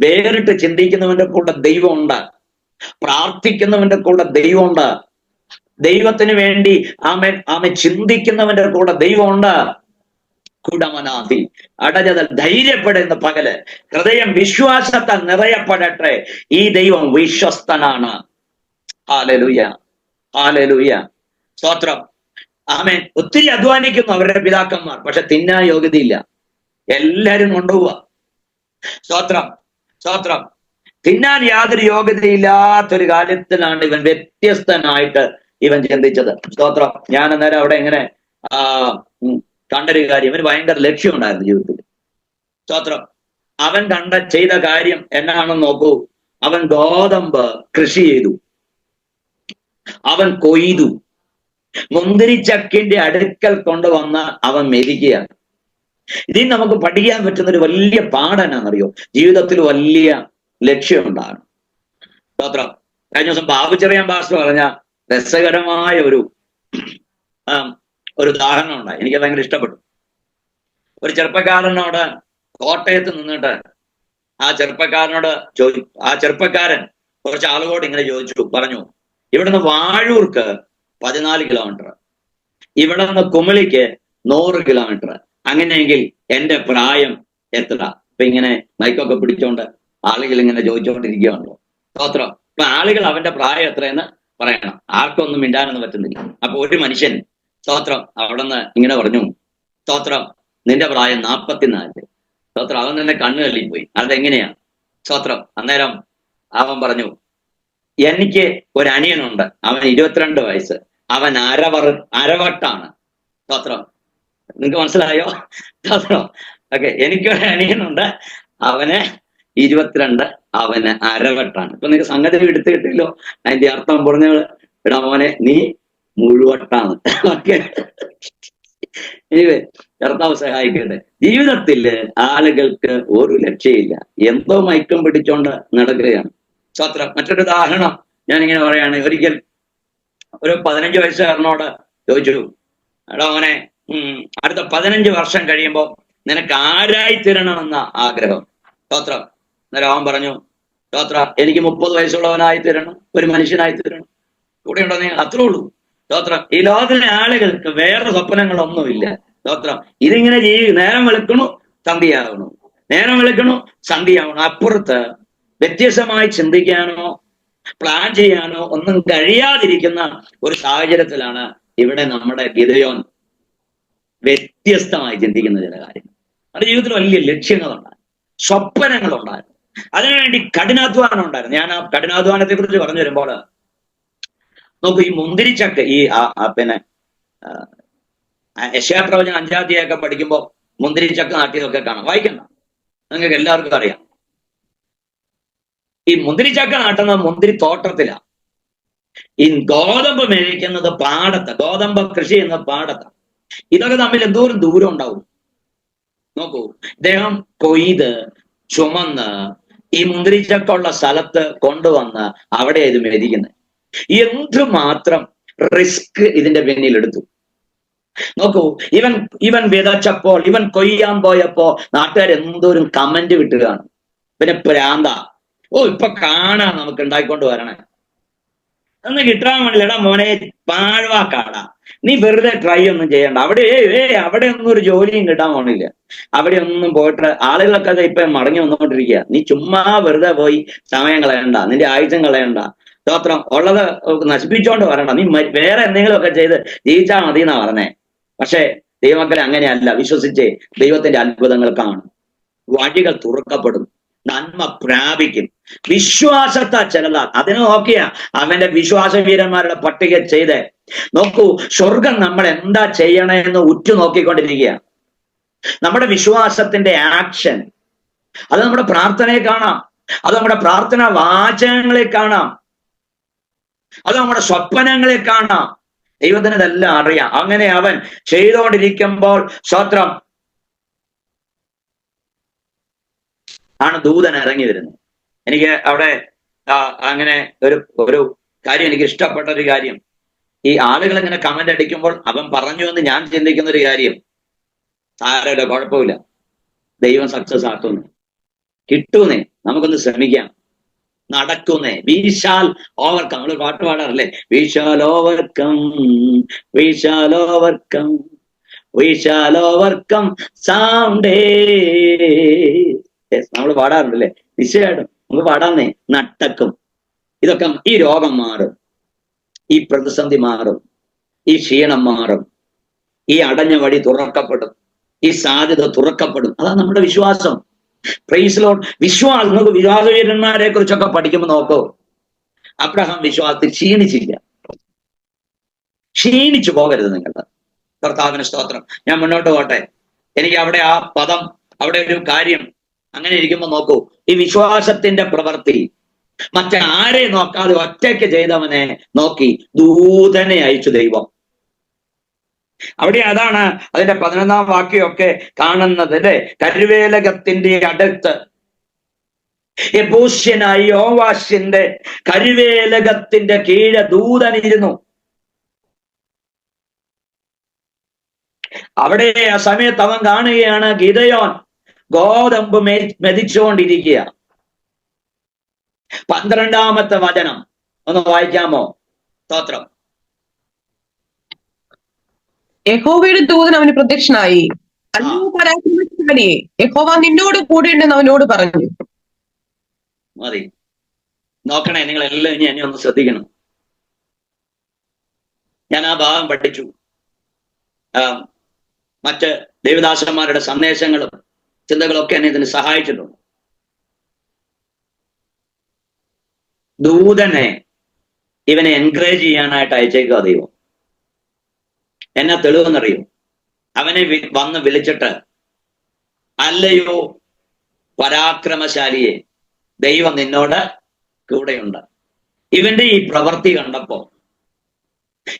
A: വേറിട്ട് ചിന്തിക്കുന്നവന്റെ കൂടെ ദൈവമുണ്ട്. പ്രാർത്ഥിക്കുന്നവന്റെ കൂടെ ദൈവമുണ്ട്. ദൈവത്തിന് വേണ്ടി ആമെ ചിന്തിക്കുന്നവന്റെ കൂടെ ദൈവമുണ്ട്. കുടമനാഥി അടഞ്ഞത് ധൈര്യപ്പെടുന്ന പകല് ഹൃദയം വിശ്വാസത്താൽ നിറയപ്പെടട്ടെ. ഈ ദൈവം വിശ്വസ്തനാണ്. ഹല്ലേലൂയ, ഹല്ലേലൂയ, സ്തോത്രം. ആമേൻ. ഒത്തിരി അധ്വാനിക്കുന്നു അവരുടെ പിതാക്കന്മാർ, പക്ഷെ തിന്നാൻ യോഗ്യതയില്ല. എല്ലാരും കൊണ്ടുപോവുക. സ്തോത്രം, സ്തോത്രം. തിന്നാൻ യാതൊരു യോഗ്യതയില്ലാത്തൊരു കാര്യത്തിലാണ് ഇവൻ വ്യത്യസ്തനായിട്ട് ഇവൻ ചിന്തിച്ചത്. സ്തോത്രം. ഞാൻ അന്നേരം അവിടെ ഇങ്ങനെ കണ്ടൊരു കാര്യം, ഇവന് ഭയങ്കര ലക്ഷ്യമുണ്ടായിരുന്നു ജീവിതത്തിൽ. സ്തോത്രം. അവൻ ചെയ്ത കാര്യം എന്നാണെന്ന് നോക്കൂ. അവൻ ഗോതമ്പ് കൃഷി ചെയ്തു, അവൻ കൊയ്തു, മുന്തിരിച്ചക്കിന്റെ അടുക്കൽ കൊണ്ടുവന്ന് അവൻ മെതിക്കുകയാണ്. ഇതിൽ നമുക്ക് പഠിക്കാൻ പറ്റുന്ന ഒരു വലിയ പാഠനാണെന്നറിയോ? ജീവിതത്തിൽ വലിയ ലക്ഷ്യമുണ്ടാകണം. സ്തോത്രം. കഴിഞ്ഞ ദിവസം ബാബുചെറിയാൻ പാസ്റ്റർ പറഞ്ഞ രസകരമായ ഒരു ഉദാഹരണം ഉണ്ടായി. എനിക്ക് ഭയങ്കര ഇഷ്ടപ്പെട്ടു. ഒരു ചെറുപ്പക്കാരനോട് കോട്ടയത്ത് നിന്നിട്ട് ആ ചെറുപ്പക്കാരൻ കുറച്ച് ആളുകളോട് ഇങ്ങനെ പറഞ്ഞു, ഇവിടുന്ന് വാഴൂർക്ക് 14 കിലോമീറ്റർ, ഇവിടെ നിന്ന് കുമിളിക്ക് 100 കിലോമീറ്റർ, അങ്ങനെയെങ്കിൽ എന്റെ പ്രായം എത്ര? ഇപ്പൊ ഇങ്ങനെ മൈക്കൊക്കെ പിടിച്ചോണ്ട് ആളുകൾ ഇങ്ങനെ ചോദിച്ചുകൊണ്ടിരിക്കുകയാണല്ലോ. സ്തോത്രം. ഇപ്പൊ ആളുകൾ അവന്റെ പ്രായം എത്രയെന്ന് പറയണം. ആർക്കൊന്നും മിണ്ടാനൊന്നും പറ്റുന്നില്ല. അപ്പൊ ഒരു മനുഷ്യൻ സ്തോത്രം അവിടെ നിന്ന് ഇങ്ങനെ പറഞ്ഞു, സ്തോത്രം, നിന്റെ പ്രായം 44. സ്തോത്രം. അവൻ തന്നെ കണ്ണു തള്ളിപ്പോയി. അതെങ്ങനെയാ? സ്തോത്രം. അന്നേരം അവൻ പറഞ്ഞു, എനിക്ക് ഒരു അനിയനുണ്ട്, അവൻ 22 വയസ്സ്, അവൻ അരവട്ടാണ്. സ്തോത്രം. നിങ്ങക്ക് മനസ്സിലായോ? സ്തോത്രം. ഓക്കെ. എനിക്കൊരു അനിയനുണ്ട്, അവന് 22, അവന് അരവട്ടാണ്. ഇപ്പൊ നിങ്ങൾക്ക് സംഗതി എടുത്തു കിട്ടില്ലോ. അതിന്റെ അർത്ഥം പറഞ്ഞാൽ എടാ മോനെ നീ മുഴുവട്ടാണ്. ഓക്കെ. കർത്താവ് സഹായിക്കട്ടെ. ജീവിതത്തില് ആളുകൾക്ക് ഒരു ലക്ഷ്യമില്ല, എന്തോ മയക്കം പിടിച്ചോണ്ട് നടക്കുകയാണ്. സ്തോത്രം. മറ്റൊരു ഉദാഹരണം ഞാനിങ്ങനെ പറയാണ്. ഒരിക്കൽ ഒരു 15 വയസ്സുകാരനോട് ചോദിച്ചു, എടാ മോനെ, അടുത്ത 15 വർഷം കഴിയുമ്പോൾ നിനക്ക് ആരായി തീരണമെന്ന ആഗ്രഹം? സ്തോത്രം. അന്നേരം അവൻ പറഞ്ഞു, സ്തോത്രം, എനിക്ക് 30 വയസ്സുള്ളവനായി തീരണം, ഒരു മനുഷ്യനായി തീരണം. കൂടെ ഉണ്ടോ? നീ അത്രേ ഉള്ളൂ. സ്തോത്രം. ഈ ലോകത്തിലെ ആളുകൾക്ക് വേറെ സ്വപ്നങ്ങളൊന്നുമില്ല. സ്തോത്രം. ഇതിങ്ങനെ നേരം വെളുക്കണു സന്ധ്യയാകണു, നേരം വെളുക്കണു സന്ധ്യയാവണം. അപ്പുറത്ത് വ്യത്യസ്തമായി ചിന്തിക്കാനോ പ്ലാൻ ചെയ്യാനോ ഒന്നും കഴിയാതിരിക്കുന്ന ഒരു സാഹചര്യത്തിലാണ് ഇവിടെ നമ്മുടെ ഗിദെയോൻ വ്യത്യസ്തമായി ചിന്തിക്കുന്ന ചില കാര്യങ്ങൾ. അവരുടെ ജീവിതത്തിൽ വലിയ ലക്ഷ്യങ്ങളുണ്ടായിരുന്നു, സ്വപ്നങ്ങളുണ്ടായിരുന്നു, അതിനുവേണ്ടി കഠിനാധ്വാനം ഉണ്ടായിരുന്നു. ഞാൻ ആ കഠിനാധ്വാനത്തെ കുറിച്ച് പറഞ്ഞു വരുമ്പോൾ നോക്കൂ, ഈ മുന്തിരിച്ചക്ക്, ഈ പിന്നെ യെശയ്യാ പ്രവചനം 5-ാം അധ്യായമൊക്കെ പഠിക്കുമ്പോൾ മുന്തിരിച്ചക്ക് നാട്ടിയതൊക്കെ കാണാം. വായിക്കണ്ട, നിങ്ങൾക്ക് എല്ലാവർക്കും അറിയാം. ഈ മുന്തിരിച്ചക്ക നാട്ടുന്നത് മുന്തിരി തോട്ടത്തിലാണ്. ഈ ഗോതമ്പ് മേടിക്കുന്നത് പാടത്ത്, ഗോതമ്പ് കൃഷി ചെയ്യുന്ന പാടത്താണ്. ഇതൊക്കെ തമ്മിൽ എന്തോരം ദൂരം ഉണ്ടാവും നോക്കൂ. ഇദ്ദേഹം കൊയ്ത് ചുമന്ന് ഈ മുന്തിരിച്ചക്കുള്ള സ്ഥലത്ത് കൊണ്ടുവന്ന് അവിടെ ഇത് മേടിക്കുന്നത്. എന്തുമാത്രം റിസ്ക് ഇതിന്റെ പിന്നിൽ എടുത്തു നോക്കൂ. ഇവൻ വിതച്ചപ്പോൾ, ഇവൻ കൊയ്യാൻ പോയപ്പോ നാട്ടുകാർ എന്തോരം കമന്റ് വിട്ടുകയാണ്. പിന്നെ പ്രാന്ത, ഇപ്പൊ കാണാം നമുക്ക് ഉണ്ടായിക്കൊണ്ട് വരണേ ഒന്ന് കിട്ടാൻ വേണ്ടില്ല. എടാ മോനെ പാഴ്വാക്കാടാ, നീ വെറുതെ ട്രൈ ഒന്നും ചെയ്യണ്ട. അവിടെ ഒന്നും ഒരു ജോലിയും കിട്ടാൻ പോണില്ല. അവിടെ ഒന്നും പോയിട്ട് ആളുകളൊക്കെ ഇപ്പൊ മടങ്ങി വന്നുകൊണ്ടിരിക്കുക. നീ ചുമ്മാ വെറുതെ പോയി സമയം കളയണ്ട, നിന്റെ ആയുധം കളയണ്ട. സ്തോത്രം. ഉള്ളത് നശിപ്പിച്ചോണ്ട് വരണ്ട, നീ വേറെ എന്തെങ്കിലുമൊക്കെ ചെയ്ത് ജീവിച്ചാൽ മതി എന്നാ പറഞ്ഞേ. പക്ഷെ ദൈവമക്കളെ അങ്ങനെയല്ല. വിശ്വസിച്ചേ, ദൈവത്തിന്റെ അത്ഭുതങ്ങൾ കാണും, വഴികൾ തുറക്കപ്പെടും, നന്മ പ്രാപിക്കും. വിശ്വാസത്താൽ ചെലതാൽ അതിന് നോക്കിയാ അവന്റെ വിശ്വാസ വീരന്മാരുടെ പട്ടിക ചെയ്ത് നോക്കൂ. സ്വർഗം നമ്മൾ എന്താ ചെയ്യണമെന്ന് ഉറ്റു നോക്കിക്കൊണ്ടിരിക്കുക. നമ്മുടെ വിശ്വാസത്തിന്റെ ആക്ഷൻ അത് നമ്മുടെ പ്രാർത്ഥനയെ കാണാം, അത് നമ്മുടെ പ്രാർത്ഥനാ വാചകങ്ങളെ കാണാം, അത് നമ്മുടെ സ്വപ്നങ്ങളെ കാണാം. ദൈവത്തിന് ഇതെല്ലാം അറിയാം. അങ്ങനെ അവൻ ചെയ്തുകൊണ്ടിരിക്കുമ്പോൾ സ്തോത്രം ആണ് ദൂതൻ ഇറങ്ങി വരുന്നത്. എനിക്ക് അവിടെ അങ്ങനെ ഒരു കാര്യം, എനിക്ക് ഇഷ്ടപ്പെട്ട ഒരു കാര്യം, ഈ ആളുകൾ ഇങ്ങനെ കമന്റ് അടിക്കുമ്പോൾ അവൻ പറഞ്ഞു എന്ന് ഞാൻ ചിന്തിക്കുന്ന ഒരു കാര്യം, സാരമില്ല, കുഴപ്പമില്ല, ദൈവം സക്സസ് ആക്കുന്നേ, കിട്ടൂന്നേ, നമുക്കൊന്ന് ശ്രമിക്കാം, നടക്കുന്നേ. We shall overcome. നമ്മൾ പാട്ട് പാടാറില്ലേ? We shall overcome, we shall overcome, we shall overcome someday. നമ്മൾ പാടാറുണ്ടല്ലേ? നിശ്ചയമായിട്ടും നമുക്ക് പാടാന്നേ. നടക്കും. ഇതൊക്കെ, ഈ രോഗം മാറും, ഈ പ്രതിസന്ധി മാറും, ഈ ക്ഷീണം മാറും, ഈ അടഞ്ഞ വഴി തുറക്കപ്പെടും, ഈ സാധ്യത തുറക്കപ്പെടും. അതാണ് നമ്മുടെ വിശ്വാസം. Praise lord. വിശ്വാസം, നമുക്ക് വിശ്വാസവീരന്മാരെ കുറിച്ചൊക്കെ പഠിക്കുമ്പോൾ നോക്കൂ, അബ്രഹാം വിശ്വാസത്തിൽ ക്ഷീണിച്ചില്ല. ക്ഷീണിച്ചു പോകരുത് നിങ്ങൾ. കർത്താവിന് സ്തോത്രം. ഞാൻ മുന്നോട്ട് പോട്ടെ. എനിക്ക് അവിടെ ആ പദം, അവിടെ ഒരു കാര്യം അങ്ങനെ ഇരിക്കുമ്പോൾ നോക്കൂ, ഈ വിശ്വാസത്തിന്റെ പ്രവൃത്തി മറ്റാരെ നോക്കാതെ ഒറ്റയ്ക്ക് ചെയ്തവനെ നോക്കി ദൂതനെ അയച്ചു ദൈവം. അവിടെ അതാണ് അതിന്റെ 11-ാം വാക്യമൊക്കെ കാണുന്നത് അല്ലെ? കരുവേലകത്തിന്റെ അടുത്ത് യെബൂസ്യനായ യോവാശിന്റെ കരുവേലകത്തിന്റെ കീഴെ ദൂതനിരുന്നു. അവിടെ ആ സമയത്ത് അവൻ കാണുകയാണ് ഗിദെയോൻ ഗോതമ്പ് മെതിച്ചുകൊണ്ടിരിക്കുക. 12-ാമത്തെ വചനം ഒന്ന് വായിക്കാമോ? സ്തോത്രം.
B: യഹോവയുടെ ദൂതൻ അവന് പ്രത്യക്ഷനായി. അല്ലയോ പരാക്രമശാലിയേ, യഹോവ നിന്നോട് കൂടെയുണ്ടെന്ന് അവനോട് പറഞ്ഞു.
A: മതി, നോക്കണേ നിങ്ങൾ എല്ലാം. ഇനി എന്നെ ഒന്ന് ശ്രദ്ധിക്കണം. ഞാൻ ആ ഭാഗം പഠിച്ചു. മറ്റ് ദേവദാസന്മാരുടെ സന്ദേശങ്ങളും ചിന്തകളൊക്കെ എന്നെ ഇതിന് സഹായിച്ചിട്ടുണ്ട്. ദൂതനെ ഇവനെ എൻകറേജ് ചെയ്യാനായിട്ട് അയച്ചേക്കുക ദൈവം. എന്നാ തെളിവെന്നറിയും? അവനെ വന്ന് വിളിച്ചിട്ട്, അല്ലയോ പരാക്രമശാലിയെ, ദൈവം നിന്നോട് കൂടെയുണ്ട്. ഇവന്റെ ഈ പ്രവൃത്തി കണ്ടപ്പോ,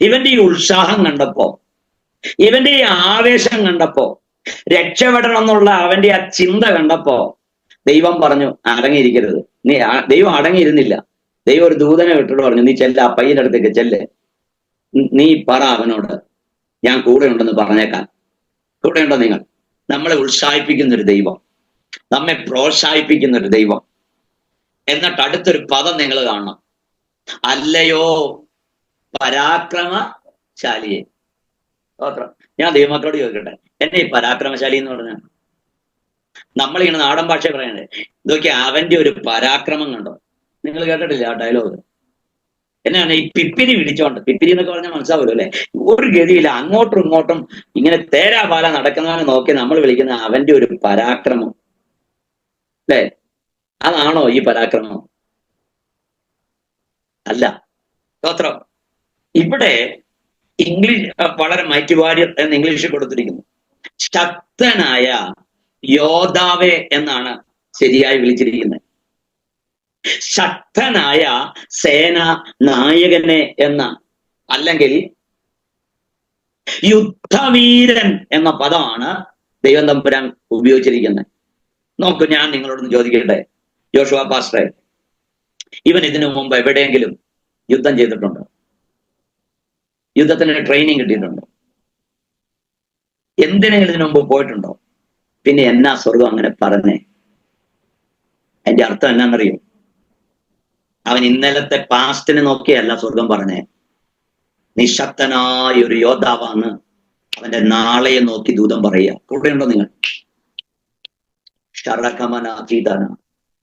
A: ഇവന്റെ ഈ ഉത്സാഹം കണ്ടപ്പോ, ഇവന്റെ ഈ ആവേശം കണ്ടപ്പോ, രക്ഷപ്പെടണം എന്നുള്ള അവന്റെ ആ ചിന്ത കണ്ടപ്പോ ദൈവം പറഞ്ഞു അടങ്ങിയിരിക്കരുത്. ദൈവം അടങ്ങിയിരുന്നില്ല. ദൈവം ഒരു ദൂതനെ വിട്ടിട്ട് പറഞ്ഞു, നീ ചെല്ല, ആ പയ്യന്റെ അടുത്തേക്ക് ചെല്ല്, നീ പറ അവനോട് ഞാൻ കൂടെ ഉണ്ടെന്ന് പറഞ്ഞേക്കാൻ. കൂടെ ഉണ്ടോ നിങ്ങൾ? നമ്മളെ ഉത്സാഹിപ്പിക്കുന്നൊരു ദൈവം, നമ്മെ പ്രോത്സാഹിപ്പിക്കുന്നൊരു ദൈവം. എന്നിട്ട് അടുത്തൊരു പദം നിങ്ങൾ കാണണം, അല്ലയോ പരാക്രമശാലിയെ. ഞാൻ ദൈവമക്കളോട് ചോദിക്കട്ടെ, എന്നെ ഈ പരാക്രമശാലി എന്ന് പറഞ്ഞാൽ, നമ്മളിങ്ങനെ നാടൻ ഭാഷ പറയണേ, ഇതൊക്കെ അവന്റെ ഒരു പരാക്രമം കണ്ടോ? നിങ്ങൾ കേട്ടിട്ടില്ല ആ ഡയലോഗ്? എന്നാണ് ഈ പിപ്പിരി പിടിച്ചോണ്ട്, പിപ്പിരി എന്നൊക്കെ പറഞ്ഞാൽ മനസ്സിലാവുമല്ലോ അല്ലെ? ഒരു ഗതിയില്ല, അങ്ങോട്ടും ഇങ്ങോട്ടും ഇങ്ങനെ തേരാപാല നടക്കുന്നവനെ നോക്കി നമ്മൾ വിളിക്കുന്ന അവന്റെ ഒരു പരാക്രമം അല്ലേ? അതാണോ ഈ പരാക്രമം? അല്ല. സ്തോത്രം. ഇവിടെ ഇംഗ്ലീഷ് വളരെ മൈറ്റി വാരിയർ എന്ന് ഇംഗ്ലീഷിൽ കൊടുത്തിരിക്കുന്നു. ശക്തനായ യോദ്ധാവേ എന്നാണ് ശരിയായി വിളിച്ചിരിക്കുന്നത്. ശക്തനായ സേനാ നായകനെ എന്ന, അല്ലെങ്കിൽ യുദ്ധവീരൻ എന്ന പദമാണ് ദൈവം തമ്പുരാൻ ഉപയോഗിച്ചിരിക്കുന്നത്. നോക്കൂ, ഞാൻ നിങ്ങളോടൊന്ന് ചോദിക്കട്ടെ, ജോഷുവ പാസ്റ്ററെ, ഇവൻ ഇതിനു മുമ്പ് എവിടെയെങ്കിലും യുദ്ധം ചെയ്തിട്ടുണ്ടോ? യുദ്ധത്തിന് ട്രെയിനിങ് കിട്ടിയിട്ടുണ്ടോ? എന്തിനെങ്കിലും ഇതിനു മുമ്പ് പോയിട്ടുണ്ടോ? പിന്നെ എന്നാ സ്വർഗം അങ്ങനെ പറഞ്ഞേ? അതിന്റെ അർത്ഥം എന്നാന്നറിയോ? അവൻ ഇന്നലത്തെ പാസ്റ്റിനെ നോക്കിയല്ല സ്വർഗം പറഞ്ഞേ. നിശക്തനായ ഒരു യോദ്ധാവാണ് അവന്റെ നാളെയെ നോക്കി ദൂതം പറയുക. കൂടെയുണ്ടോ നിങ്ങൾ?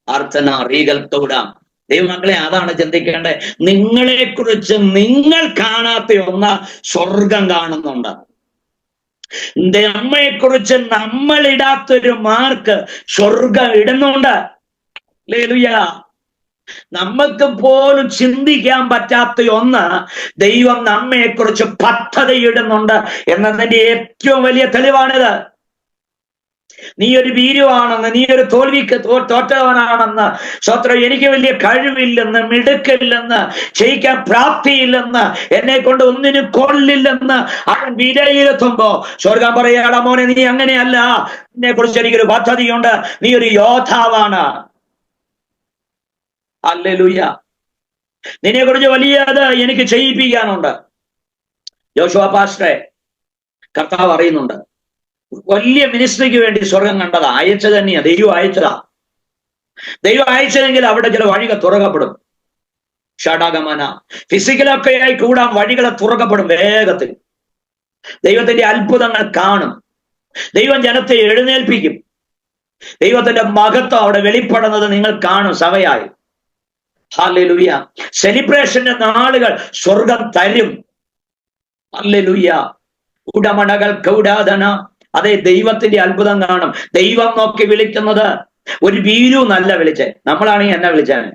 A: അർച്ചന റീഗൽ തോടാം. ദൈവമക്കളെ, അതാണ് ചിന്തിക്കേണ്ടത്. നിങ്ങളെ കുറിച്ച് നിങ്ങൾ കാണാത്ത ഒന്ന് സ്വർഗം കാണുന്നുണ്ട്. നമ്മെക്കുറിച്ച് നമ്മളിടാത്തൊരു മാർക്ക് സ്വർഗം ഇടുന്നുണ്ട്. ഹല്ലേലൂയ. നമുക്ക് പോലും ചിന്തിക്കാൻ പറ്റാത്ത ഒന്ന് ദൈവം നമ്മെക്കുറിച്ച് പദ്ധതിയിടുന്നുണ്ട് എന്നതിന്റെ ഏറ്റവും വലിയ തെളിവാണിത്. നീ ഒരു ഭീരുവാണെന്ന്, നീ ഒരു തോറ്റവനാണെന്ന്, സ്വത്രം എനിക്ക് വലിയ കഴിവില്ലെന്ന്, മിടുക്കില്ലെന്ന്, ചെയ്യിക്കാൻ പ്രാപ്തിയില്ലെന്ന്, എന്നെ കൊണ്ട് ഒന്നിനും കൊള്ളില്ലെന്ന് അവൻ വിലയിരുത്തുമ്പോ സ്വർഗം പറയാടാ, മോനെ നീ അങ്ങനെയല്ല, എന്നെ കുറിച്ച് എനിക്കൊരു പദ്ധതിയുണ്ട്, നീ ഒരു യോദ്ധാവാണ്. ഹല്ലേലൂയ. നിന്നെ കുറിച്ച് വലിയത് എനിക്ക് ചെയ്യിപ്പിക്കാനുണ്ട്. ജോഷുവ പാസ്റ്ററെ, കർത്താവ് അറിയുന്നുണ്ട്. വലിയ മിനിസ്ട്രിക്ക് വേണ്ടി സ്വർഗം കണ്ടതാ, അയച്ചത് തന്നെയാ, ദൈവം അയച്ചതാ. ദൈവം അയച്ചതെങ്കിൽ അവിടെ ചില വഴികൾ തുറക്കപ്പെടും. ഷടാഗമന ഫിസിക്കലൊക്കെ ആയി കൂടാൻ വഴികളെ തുറക്കപ്പെടും വേഗത്തിൽ. ദൈവത്തിന്റെ അത്ഭുതങ്ങൾ കാണും. ദൈവം ജനത്തെ എഴുന്നേൽപ്പിക്കും. ദൈവത്തിന്റെ മഹത്വം അവിടെ വെളിപ്പെടുന്നത് നിങ്ങൾ കാണും സഭയായി. ഹല്ലേലൂയ. സെലിബ്രേഷന്റെ നാളുകൾ സ്വർഗം തരും. ഹല്ലേലൂയ. ഉടമണകൾ കൗടാദന. അതെ, ദൈവത്തിന്റെ അത്ഭുതം കാണും. ദൈവം നോക്കി വിളിക്കുന്നത് ഒരു വീരു നല്ല വിളിച്ചേ. നമ്മളാണെങ്കിൽ എന്നെ വിളിച്ചാണ്,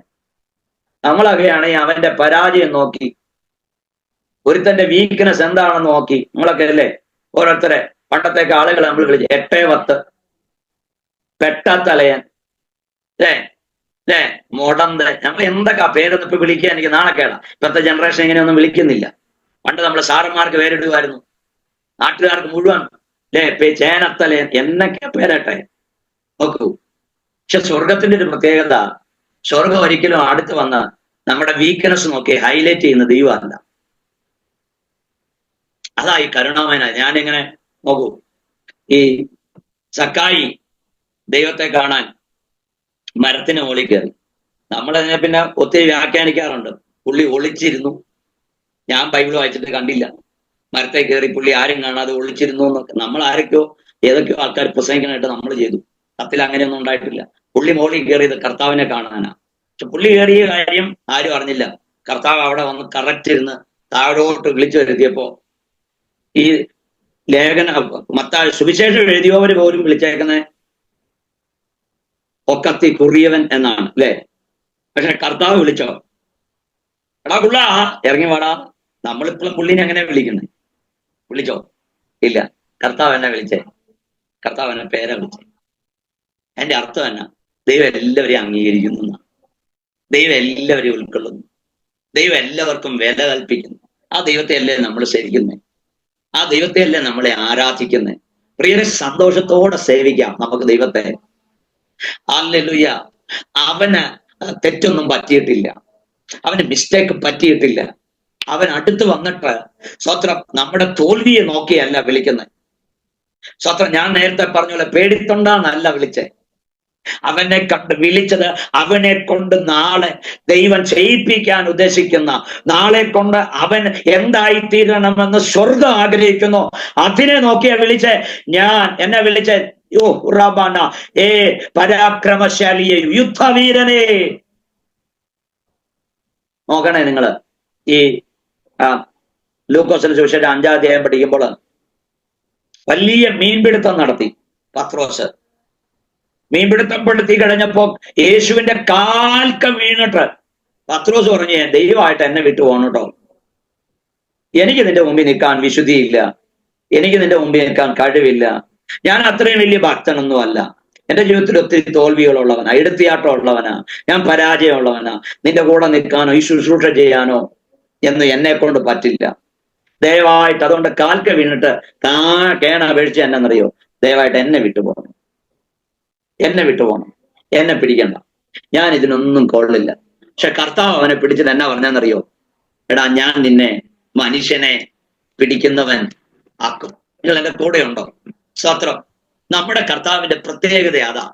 A: നമ്മളൊക്കെയാണെങ്കിൽ അവന്റെ പരാജയം നോക്കി, ഒരുത്തന്റെ വീക്ക്നെസ് എന്താണെന്ന് നോക്കി. നമ്മളൊക്കെ അല്ലേ ഓരോരുത്തരെ പണ്ടത്തേക്ക് ആളുകളെ നമ്മൾ വിളിച്ചു 8-10, പെട്ടത്തലയൻ, മുടന്ത്, നമ്മൾ എന്തൊക്കെ പേരൊന്നും ഇപ്പൊ വിളിക്കുക എനിക്ക് നാണക്കേടാ. ഇപ്പത്തെ ജനറേഷൻ ഇങ്ങനെയൊന്നും വിളിക്കുന്നില്ല. പണ്ട് നമ്മൾ സാറന്മാർക്ക് പേരിടുമായിരുന്നു, നാട്ടുകാർക്ക് മുഴുവൻ ചേനത്തലയൻ എന്നൊക്കെ പേരട്ടെ നോക്കൂ. പക്ഷെ സ്വർഗത്തിന്റെ ഒരു പ്രത്യേകത, സ്വർഗം ഒരിക്കലും അടുത്ത് വന്ന് നമ്മുടെ വീക്ക്നെസ് നോക്കി ഹൈലൈറ്റ് ചെയ്യുന്ന ദൈവമല്ല. അതാ ഈ കരുണാമയന. ഞാനിങ്ങനെ നോക്കൂ, ഈ സക്കായി ദൈവത്തെ കാണാൻ മരത്തിന് മുകളിൽ കയറി. നമ്മളതിനെ പിന്നെ ഒത്തിരി വ്യാഖ്യാനിക്കാറുണ്ട്. പുള്ളി ഒളിച്ചിരുന്നു, ഞാൻ ബൈബിൾ വായിച്ചിട്ട് കണ്ടില്ല, മരത്തെ കയറി പുള്ളി ആരും കാണാതെ ഒളിച്ചിരുന്നു എന്നൊക്കെ നമ്മൾ ആരൊക്കെയോ ഏതൊക്കെയോ ആൾക്കാർ പ്രസംഗിക്കാനായിട്ട് നമ്മൾ ചെയ്തു. കത്തിൽ അങ്ങനെയൊന്നും ഉണ്ടായിട്ടില്ല. പുള്ളി മുകളിൽ കയറിയത് കർത്താവിനെ കാണാനാ. പക്ഷെ പുള്ളി കയറിയ കാര്യം ആരും അറിഞ്ഞില്ല. കർത്താവ് അവിടെ വന്ന് കറക്റ്റ് ഇരുന്ന് താഴോട്ട് വിളിച്ചു വരുത്തിയപ്പോ ഈ ലേഖന മത്തായി സുവിശേഷം എഴുതിയവര് പോലും വിളിച്ചേക്കുന്നത് ഒക്കത്തി കുറിയവൻ എന്നാണ് അല്ലെ. പക്ഷെ കർത്താവ് വിളിച്ചോ, എടാ പുള്ള ഇറങ്ങി വാടാ. നമ്മളിപ്പോഴും പുള്ളിനെ എങ്ങനെ വിളിക്കുന്നത്? വിളിച്ചോ? ഇല്ല. കർത്താവ് എന്നെ വിളിച്ചേ, കർത്താവ് എന്നെ പേരെ വിളിച്ചേ. എന്റെ അർത്ഥം എന്നാ? ദൈവം എല്ലാവരെയും അംഗീകരിക്കുന്നു, ദൈവം എല്ലാവരെയും ഉൾക്കൊള്ളുന്നു, ദൈവം എല്ലാവർക്കും വില കൽപ്പിക്കുന്നു. ആ ദൈവത്തെ അല്ലേ നമ്മൾ സേവിക്കുന്നത്, ആ ദൈവത്തെ അല്ലേ നമ്മളെ ആരാധിക്കുന്നത്. പ്രിയരെ, സന്തോഷത്തോടെ സേവിക്കാം നമുക്ക് ദൈവത്തെ. ഹല്ലേലൂയ. അവന് തെറ്റൊന്നും പറ്റിയിട്ടില്ല, അവന് മിസ്റ്റേക്ക് പറ്റിയിട്ടില്ല. അവൻ അടുത്ത് വന്നിട്ട് സ്വത്രം നമ്മുടെ തോൽവിയെ നോക്കിയല്ല വിളിക്കുന്നത്. സ്വത്രം ഞാൻ നേരത്തെ പറഞ്ഞ പോലെ പേടിത്തൊണ്ടാന്നല്ല വിളിച്ചേ. അവനെ കണ്ട് വിളിച്ചത് അവനെ കൊണ്ട് നാളെ ദൈവം ചെയ്യിപ്പിക്കാൻ ഉദ്ദേശിക്കുന്ന, നാളെ കൊണ്ട് അവൻ എന്തായിത്തീരണമെന്ന് സ്വർഗം ആഗ്രഹിക്കുന്നു, അതിനെ നോക്കിയാ വിളിച്ചേ. ഞാൻ എന്നെ വിളിച്ചേ, യോ റബാന, പരാക്രമശാലിയെ, യുദ്ധവീരനെ. നോക്കണേ നിങ്ങള്, ഈ ലൂക്കോസിന്റെ സുവിശേഷം 5-ാം അധ്യായം പഠിക്കുമ്പോൾ വലിയ മീൻപിടുത്തം നടത്തി പത്രോസ്. മീൻപിടുത്തം പെടുത്തി കഴിഞ്ഞപ്പോ യേശുവിന്റെ കാൽക്ക വീണിട്ട് പത്രോസ് പറഞ്ഞു, ദൈവമായിട്ട് എന്നെ വിട്ടു പോകണം കേട്ടോ, എനിക്ക് നിന്റെ മുമ്പിൽ നിൽക്കാൻ വിശുദ്ധിയില്ല, എനിക്ക് നിന്റെ മുമ്പിൽ നിൽക്കാൻ കഴിവില്ല, ഞാൻ അത്രയും വലിയ ഭക്തനൊന്നും അല്ല, എന്റെ ജീവിതത്തിൽ ഒത്തിരി തോൽവികളുള്ളവനാ, എടുത്തിയാട്ടം ഉള്ളവനാ, ഞാൻ പരാജയമുള്ളവനാ, നിന്റെ കൂടെ നിൽക്കാനോ ഈ ശുശ്രൂഷ ചെയ്യാനോ എന്ന് എന്നെ കൊണ്ട് പറ്റില്ല, ദയവായിട്ട് അതുകൊണ്ട് കാൽക്ക വീണിട്ട് കേണ അപേക്ഷിച്ച് എന്നറിയോ, ദയവായിട്ട് എന്നെ വിട്ടുപോകണം, എന്നെ വിട്ടുപോകണം, എന്നെ പിടിക്കണ്ട, ഞാൻ ഇതിനൊന്നും കൊള്ളില്ല. പക്ഷെ കർത്താവ് അവനെ പിടിച്ചത് എന്നാ പറഞ്ഞെന്നറിയോ, എടാ ഞാൻ നിന്നെ മനുഷ്യനെ പിടിക്കുന്നവൻ ആക്കും. നിങ്ങൾ എന്റെ കൂടെ ഉണ്ടോ? സ്വത്രം. നമ്മുടെ കർത്താവിന്റെ പ്രത്യേകത അതാ.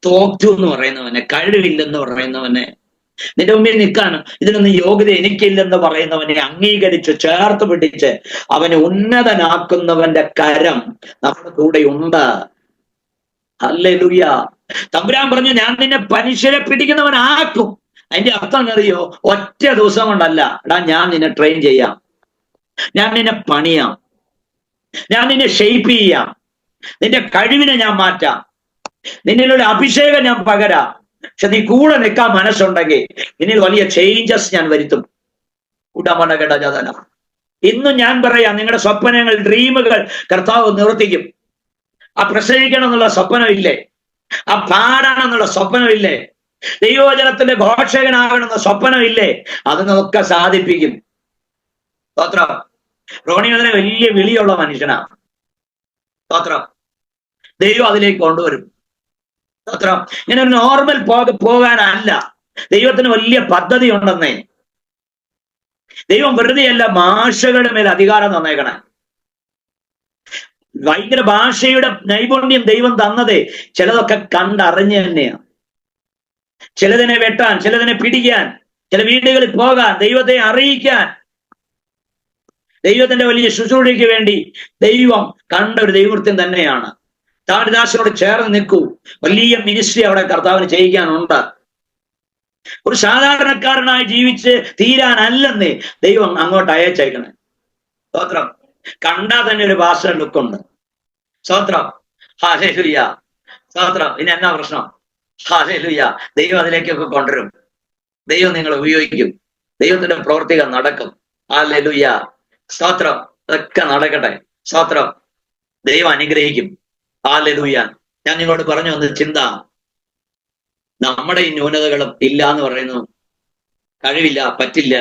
A: തോറ്റു എന്ന് പറയുന്നവനെ, കഴിവില്ലെന്ന് പറയുന്നവനെ, നിന്റെ മുമ്പിൽ നിൽക്കാണ് ഇതിനൊന്നും യോഗ്യത എനിക്കില്ലെന്ന് പറയുന്നവനെ അംഗീകരിച്ച് ചേർത്ത് പിടിച്ച് അവനെ ഉന്നതനാക്കുന്നവന്റെ കരം നമ്മുടെ കൂടെ ഉണ്ട്. ഹല്ലേലൂയ. തമ്പുരാൻ പറഞ്ഞു, ഞാൻ നിന്നെ മനുഷ്യരെ പിടിക്കുന്നവനാക്കും. അതിന്റെ അർത്ഥം എന്നറിയോ? ഒറ്റ ദിവസം കൊണ്ടല്ല. എടാ ഞാൻ നിന്നെ ട്രെയിൻ ചെയ്യാം, ഞാൻ നിന്നെ പണിയാം, ഞാൻ നിന്നെ ഷെയ്പ്പ് ചെയ്യാം, നിന്റെ കഴിവിനെ ഞാൻ മാറ്റാം, നിന്നിലുള്ള അഭിഷേകം ഞാൻ പകരാം. പക്ഷെ നീ കൂടെ നിൽക്കാൻ മനസ്സുണ്ടെങ്കിൽ നിന്നിൽ വലിയ ചേഞ്ചസ് ഞാൻ വരുത്തും. ഉടമണകടജന. ഇന്നും ഞാൻ പറയാം, നിങ്ങളുടെ സ്വപ്നങ്ങൾ, ഡ്രീമുകൾ കർത്താവ് നിവർത്തിക്കും. ആ പ്രസവിക്കണം എന്നുള്ള സ്വപ്നമില്ലേ, ആ പാടാണെന്നുള്ള സ്വപ്നമില്ലേ, ദൈവവചനത്തിന്റെ ഘോഷകനാകണമെന്ന സ്വപ്നമില്ലേ, അതിനൊക്കെ സാധിപ്പിക്കും. സ്തോത്രം. റോണിയതിനെ വലിയ വിളിയുള്ള മനുഷ്യനാണ്. സ്തോത്രം. ദൈവം അതിലേക്ക് കൊണ്ടുവരും. സ്തോത്രം. ഇങ്ങനെ ഒരു നോർമൽ പോകാനല്ല, ദൈവത്തിന് വലിയ പദ്ധതി ഉണ്ടെന്നേ. ദൈവം വെറുതെയല്ല മാഷകളുടെ മേൽ അധികാരം തന്നേക്കണേ. ഭയങ്കര ഭാഷയുടെ നൈപുണ്യം ദൈവം തന്നതേ ചിലതൊക്കെ കണ്ടറിഞ്ഞ് തന്നെയാണ്. ചിലതിനെ വെട്ടാൻ, ചിലതിനെ പിടിക്കാൻ, ചില വീടുകളിൽ പോകാൻ, ദൈവത്തെ അറിയിക്കാൻ, ദൈവത്തിന്റെ വലിയ ശുശ്രൂഷയ്ക്ക് വേണ്ടി ദൈവം കണ്ട ഒരു ദൈവവൃത്യം തന്നെയാണ്. താടിദാസനോട് ചേർന്ന് നിൽക്കൂ, വലിയ മിനിസ്ട്രി അവിടെ കർത്താവിന് ചെയ്യിക്കാനുണ്ട്. ഒരു സാധാരണക്കാരനായി ജീവിച്ച് തീരാനല്ലെന്നേ ദൈവം അങ്ങോട്ട് അയച്ചേക്കണേ. സ്തോത്രം. കണ്ടാൽ തന്നെ ഒരു ഭാഷ ലുക്കുണ്ട്. സ്തോത്രം. ഹല്ലേലൂയ. സ്തോത്രം. ഇനി എന്നാ പ്രശ്നം? ഹല്ലേലൂയ. ദൈവം അതിലേക്കൊക്കെ കൊണ്ടുവരും. ദൈവം നിങ്ങളെ ഉപയോഗിക്കും. ദൈവത്തിന്റെ പ്രവർത്തികൾ നടക്കും. ഹല്ലേലൂയ. സ്തോത്രം. അതൊക്കെ നടക്കട്ടെ. സ്തോത്രം. ദൈവം അനുഗ്രഹിക്കും. ഹല്ലേലൂയ. ഞാൻ നിങ്ങളോട് പറഞ്ഞു വന്ന ചിന്ത, നമ്മുടെ ഈ ന്യൂനതകളും ഇല്ല എന്ന് പറയുന്നു, കഴിവില്ല, പറ്റില്ല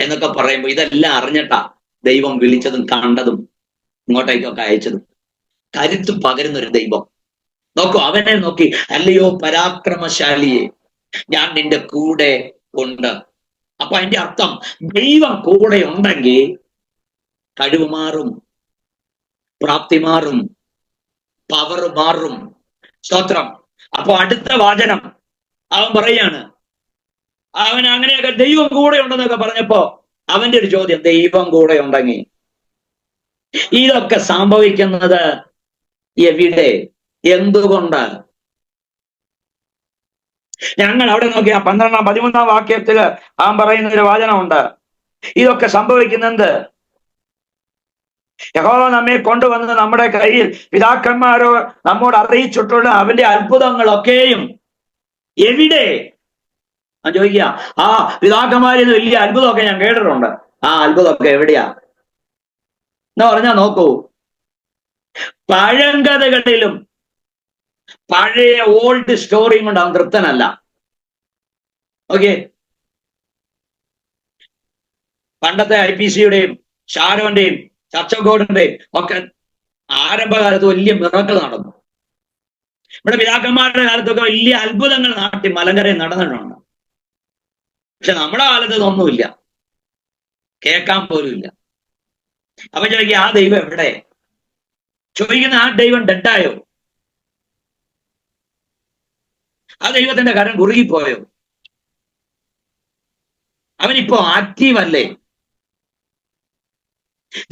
A: എന്നൊക്കെ പറയുമ്പോൾ ഇതെല്ലാം അറിഞ്ഞിട്ടാ ദൈവം വിളിച്ചതും കണ്ടതും ഇങ്ങോട്ടേക്കൊക്കെ അയച്ചതും. കരുത്ത് പകരുന്ന ഒരു ദൈവം. നോക്കൂ, അവനെ നോക്കി, അല്ലയോ പരാക്രമശാലിയെ, ഞാൻ നിന്റെ കൂടെ ഉണ്ട്. അപ്പൊ അതിന്റെ അർത്ഥം ദൈവം കൂടെ ഉണ്ടെങ്കിൽ കഴിവ് മാറും, പ്രാപ്തി മാറും, പവർ മാറും. സ്തോത്രം. അപ്പൊ അടുത്ത വാചനം അവൻ പറയാണ്, അവൻ അങ്ങനെയൊക്കെ ദൈവം കൂടെ ഉണ്ടെന്നൊക്കെ പറഞ്ഞപ്പോ അവന്റെ ഒരു ചോദ്യം, ദൈവം കൂടെ ഉണ്ടെങ്കിൽ ഇതൊക്കെ സംഭവിക്കുന്നത് എവിടെ, എന്തുകൊണ്ട്? ഞങ്ങൾ അവിടെ നോക്കി 13 വാക്യത്തില് അവൻ പറയുന്ന ഒരു വാചനമുണ്ട്, ഇതൊക്കെ സംഭവിക്കുന്നത് യഹോവ നമ്മെ കൊണ്ടുവന്ന് നമ്മുടെ കയ്യിൽ പിതാക്കന്മാരോ നമ്മോട് അറിയിച്ചിട്ടുള്ള അവന്റെ അത്ഭുതങ്ങളൊക്കെയും എവിടെ? ഞാൻ ചോദിക്കുക, ആ പിതാക്കന്മാരിൽ വലിയ അത്ഭുതമൊക്കെ ഞാൻ കേട്ടിട്ടുണ്ട്, ആ അത്ഭുതമൊക്കെ എവിടെയാ എന്ന് പറഞ്ഞാൽ നോക്കൂ, പഴങ്കഥകളിലും പഴയ ഓൾഡ് സ്റ്റോറിയും കൊണ്ട് അവൻ തൃപ്തനല്ല. ഓക്കെ, പണ്ടത്തെ IPCയുടെയും ഷാരോന്റെയും ചർച്ച് ഓഫ് ഗോഡിന്റെയും ഒക്കെ ആരംഭകാലത്ത് വലിയ മിറക്കൾ നടന്നു. ഇവിടെ പിതാക്കന്മാരുടെ കാലത്തൊക്കെ വലിയ അത്ഭുതങ്ങൾ നാട്ടി മലങ്കരയിൽ നടന്നിട്ടുണ്ട്. പക്ഷെ നമ്മുടെ കാലത്ത് ഇതൊന്നുമില്ല, കേൾക്കാൻ പോലും ഇല്ല. അപ്പൊ ചോദിക്കുക, ആ ദൈവം എവിടെ? ചോദിക്കുന്ന ആ ദൈവം ഡെഡായോ? ആ ദൈവത്തിന്റെ കരം കുറുകിപ്പോയോ? അവനിപ്പോ ആക്റ്റീവ് അല്ലേ?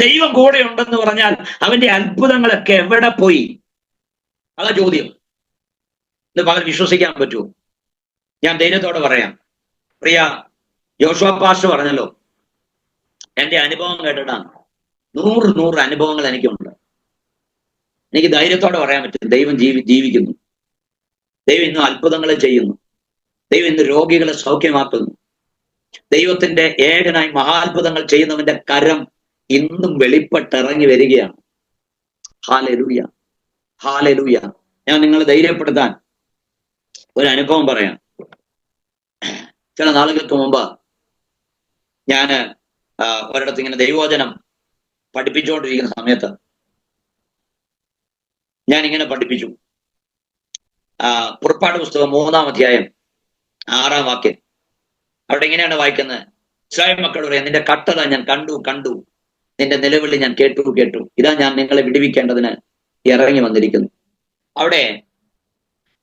A: ദൈവം കൂടെ ഉണ്ടെന്ന് പറഞ്ഞാൽ അവന്റെ അത്ഭുതങ്ങളൊക്കെ എവിടെ പോയി? അതാ ചോദ്യം. ഇത് പകൽ വിശ്വസിക്കാൻ പറ്റുമോ? ഞാൻ ധൈര്യത്തോടെ പറയാം, പ്രിയ യോശുവ പാസ്റ്റർ പറഞ്ഞല്ലോ, എന്റെ അനുഭവം കേട്ടിട്ടാണ്. 100 അനുഭവങ്ങൾ എനിക്കുണ്ട്. എനിക്ക് ധൈര്യത്തോടെ പറയാൻ പറ്റും, ദൈവം ജീവിക്കുന്നു. ദൈവം ഇന്നും അത്ഭുതങ്ങളെ ചെയ്യുന്നു. ദൈവം ഇന്ന് രോഗികളെ സൗഖ്യമാക്കുന്നു. ദൈവത്തിന്റെ ഏകനായി മഹാത്ഭുതങ്ങൾ ചെയ്യുന്നവന്റെ കരം ഇന്നും വെളിപ്പെട്ടിറങ്ങി വരികയാണ്. Hallelujah, hallelujah. ഞാൻ നിങ്ങളെ ധൈര്യപ്പെടുത്താൻ ഒരു അനുഭവം പറയാം. ചില നാളുകൾക്ക് മുമ്പ് ഞാൻ ഒരിടത്ത് ഇങ്ങനെ ദൈവവചനം പഠിപ്പിച്ചുകൊണ്ടിരിക്കുന്ന സമയത്ത് ഞാൻ ഇങ്ങനെ പഠിപ്പിച്ചു. പുറപ്പാട് പുസ്തകം 3-ാം അധ്യായം 6-ാം വാക്യം. അവിടെ ഇങ്ങനെയാണ് വായിക്കുന്നത്, ഇസ്രായേൽ മക്കൾ പറയാം, നിന്റെ കട്ടത ഞാൻ കണ്ടു, നിന്റെ നിലവിളി ഞാൻ കേട്ടു, ഇതാ ഞാൻ നിങ്ങളെ വിടുവിക്കേണ്ടതിന് ഇറങ്ങി വന്നിരിക്കുന്നു. അവിടെ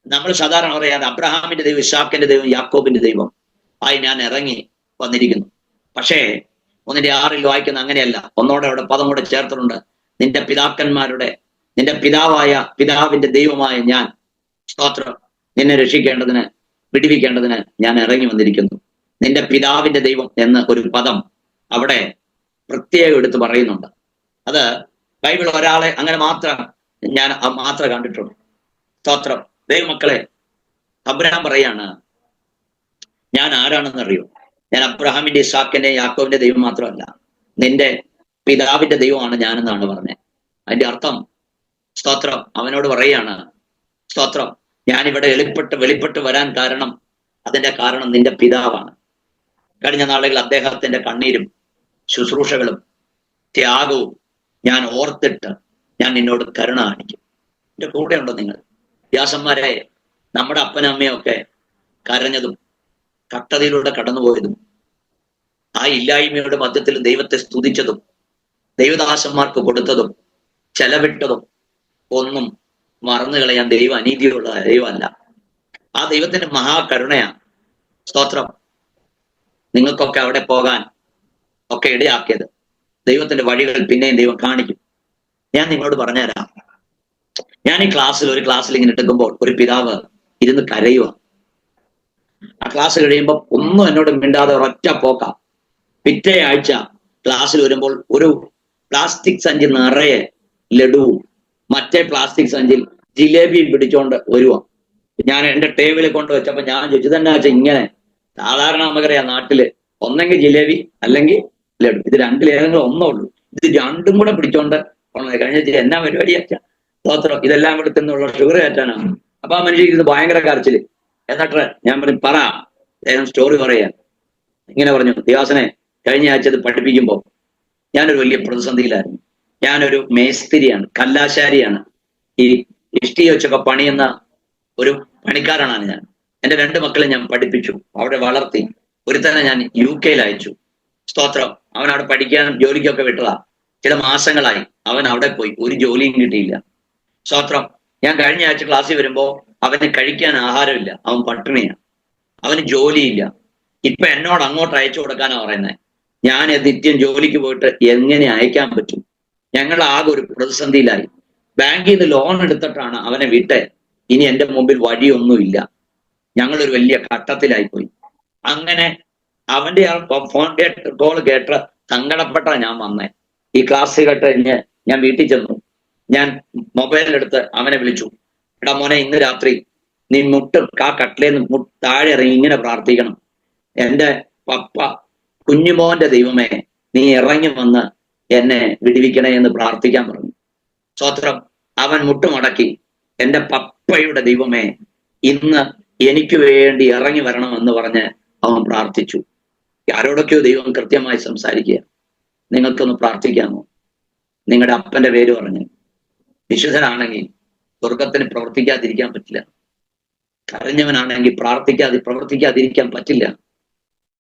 A: നമ്മൾ സാധാരണ പറയാതെ അബ്രഹാമിന്റെ ദൈവം, ഇസ്ഹാക്കിന്റെ ദൈവം, യാക്കോബിന്റെ ദൈവം ആയി ഞാൻ ഇറങ്ങി വന്നിരിക്കുന്നു. പക്ഷേ 1:6 വായിക്കുന്ന അങ്ങനെയല്ല. ഒന്നോടെ അവിടെ പദം കൂടെ ചേർത്തിട്ടുണ്ട്, നിന്റെ പിതാവിന്റെ ദൈവമായ ഞാൻ, സ്തോത്രം, നിന്നെ രക്ഷിക്കേണ്ടതിന്, വിടുവിക്കേണ്ടതിന് ഞാൻ ഇറങ്ങി വന്നിരിക്കുന്നു. നിന്റെ പിതാവിന്റെ ദൈവം എന്ന് ഒരു പദം അവിടെ പ്രത്യേകം എടുത്ത് പറയുന്നുണ്ട്. അത് ബൈബിൾ ഒരാളെ അങ്ങനെ ഞാൻ മാത്രമേ കണ്ടിട്ടുള്ളൂ. സ്തോത്രം. ദൈവമക്കളെ, അബ്രഹാം പറയാണ്, ഞാൻ ആരാണെന്ന് അറിയോ? ഞാൻ അബ്രഹാമിന്റെ, ഇസ്ഹാക്കിന്റെ, യാക്കോബിന്റെ ദൈവം മാത്രമല്ല, നിന്റെ പിതാവിന്റെ ദൈവമാണ് ഞാനെന്നാണ് പറഞ്ഞത്. അതിന്റെ അർത്ഥം, സ്തോത്രം, അവനോട് പറയാണ്, സ്തോത്രം, ഞാനിവിടെ വെളിപ്പെട്ട് വരാൻ കാരണം, അതിന്റെ കാരണം നിന്റെ പിതാവാണ്. കഴിഞ്ഞ നാളുകൾ അദ്ദേഹത്തിന്റെ കണ്ണീരും ശുശ്രൂഷകളും ത്യാഗവും ഞാൻ ഓർത്തിട്ട് ഞാൻ നിന്നോട് കരുണ കാണിക്കും. എന്റെ കൂടെ ഉണ്ടോ നിങ്ങൾ? വ്യാസന്മാരെ, നമ്മുടെ അപ്പനമ്മയൊക്കെ കരഞ്ഞതും കട്ടതയിലൂടെ കടന്നുപോയതും ആ ഇല്ലായ്മയുടെ മധ്യത്തിൽ ദൈവത്തെ സ്തുതിച്ചതും ദൈവദാസന്മാർക്ക് കൊടുത്തതും ചെലവിട്ടതും ഒന്നും മറന്നു കളയാൻ ദൈവം അനീതിയുള്ള ദൈവമല്ല. ആ ദൈവത്തിന്റെ മഹാകരുണയാണ്. സ്തോത്രം. നിങ്ങൾക്കൊക്കെ അവിടെ പോകാൻ ഒക്കെ ഇടയാക്കിയത് ദൈവത്തിന്റെ വഴികൾ പിന്നെയും ദൈവം കാണിക്കും. ഞാൻ നിങ്ങളോട് പറഞ്ഞുതരാം. ഞാൻ ഈ ഒരു ക്ലാസ്സിൽ ഇങ്ങനെ എടുക്കുമ്പോൾ ഒരു പിതാവ് ഇരുന്ന് കരയുക. ആ ക്ലാസ് കഴിയുമ്പോൾ ഒന്നും എന്നോട് മിണ്ടാതെ ഒരൊറ്റ പോക്ക. പിറ്റേ ആഴ്ച ക്ലാസ്സിൽ വരുമ്പോൾ ഒരു പ്ലാസ്റ്റിക് സഞ്ചി നിറയെ ലഡുവും മറ്റേ പ്ലാസ്റ്റിക് സഞ്ചിയിൽ ജിലേബി പിടിച്ചോണ്ട് വരുക. ഞാൻ എന്റെ ടേബിളിൽ കൊണ്ട് വെച്ചപ്പോ ഞാൻ ചോദിച്ചു, തന്നെ വെച്ചാൽ ഇങ്ങനെ സാധാരണ നമുക്കറിയാം നാട്ടില് ഒന്നെങ്കിൽ ജിലേബി അല്ലെങ്കിൽ ലഡു, ഇത് രണ്ടിലേതെങ്കിലും ഒന്നേ ഉള്ളൂ. ഇത് രണ്ടും കൂടെ പിടിച്ചോണ്ട് കഴിഞ്ഞ എന്നാ പരിപാടി വെച്ചാ സ്തോത്രം, ഇതെല്ലാം കൂടെ തിന്നുള്ള ഷുഗർ കയറ്റാനാണ്. അപ്പൊ ആ മനുഷ്യക്ക് ഇത് ഭയങ്കര കരച്ചില്. എന്നിട്ട് ഞാൻ പറഞ്ഞു, പറ സ്റ്റോറി പറയാ. ഇങ്ങനെ പറഞ്ഞു, ദിവാസനെ കഴിഞ്ഞ ആഴ്ച ഇത് പഠിപ്പിക്കുമ്പോ ഞാനൊരു വലിയ പ്രതിസന്ധിയിലായിരുന്നു. ഞാനൊരു മേസ്തിരിയാണ്, കല്ലാശാരിയാണ്. ഈ ഇഷ്ടി വെച്ചൊക്കെ പണിയുന്ന ഒരു പണിക്കാരനാണ് ഞാൻ. എന്റെ 2 മക്കളെ ഞാൻ പഠിപ്പിച്ചു, അവിടെ വളർത്തി. ഒരുത്തനെ ഞാൻ UK അയച്ചു. സ്തോത്രം. അവൻ അവിടെ പഠിക്കാനും ജോലിക്കൊക്കെ വിട്ടതാ. ചില മാസങ്ങളായി അവൻ അവിടെ പോയി, ഒരു ജോലിയും കിട്ടിയില്ല. സ്തോത്രം. ഞാൻ കഴിഞ്ഞ ആഴ്ച ക്ലാസ്സിൽ വരുമ്പോ അവന് കഴിക്കാൻ ആഹാരമില്ല, അവൻ പട്ടിണിയാണ്, അവന് ജോലിയില്ല. ഇപ്പൊ എന്നോട് അങ്ങോട്ട് അയച്ചു കൊടുക്കാനാ പറയുന്നത്. ഞാൻ നിത്യം ജോലിക്ക് പോയിട്ട് എങ്ങനെ അയക്കാൻ പറ്റും? ഞങ്ങൾ ആകെ ഒരു പ്രതിസന്ധിയിലായി. ബാങ്കിൽ നിന്ന് ലോൺ എടുത്തിട്ടാണ് അവനെ വിട്ടെ. ഇനി എന്റെ മുമ്പിൽ വഴിയൊന്നുമില്ല. ഞങ്ങളൊരു വലിയ ഘട്ടത്തിലായിപ്പോയി. അങ്ങനെ അവന്റെ ആ ഫോൺ കോൾ കേട്ട് സങ്കടപ്പെട്ട ഞാൻ വന്നേ. ഈ ക്ലാസ് കേട്ട് കഴിഞ്ഞ് ഞാൻ വീട്ടിൽ ചെന്നു. ഞാൻ മൊബൈലിലെടുത്ത് അവനെ വിളിച്ചു. എടാ മോനെ, ഇന്ന് രാത്രി നീ ആ കട്ടിലേന്ന് താഴെ ഇറങ്ങി ഇങ്ങനെ പ്രാർത്ഥിക്കണം. എന്റെ പപ്പ കുഞ്ഞുമോന്റെ ദൈവമേ, നീ ഇറങ്ങി വന്ന് എന്നെ വിടിവിക്കണേ എന്ന് പ്രാർത്ഥിക്കാൻ പറഞ്ഞു. സ്തോത്രം. അവൻ മുട്ടുമടക്കി, എന്റെ പപ്പയുടെ ദൈവമേ, ഇന്ന് എനിക്ക് വേണ്ടി ഇറങ്ങി വരണം എന്ന് പറഞ്ഞ് അവൻ പ്രാർത്ഥിച്ചു. ആരോടൊക്കെയോ ദൈവം കൃത്യമായി സംസാരിക്കുക. നിങ്ങൾക്കൊന്ന് പ്രാർത്ഥിക്കാമോ? നിങ്ങളുടെ അപ്പന്റെ പേര് പറഞ്ഞ്. വിശുദ്ധനാണെങ്കിൽ സ്വർഗത്തിന് പ്രവർത്തിക്കാതിരിക്കാൻ പറ്റില്ല. കരഞ്ഞവനാണെങ്കിൽ പ്രവർത്തിക്കാതിരിക്കാൻ പറ്റില്ല.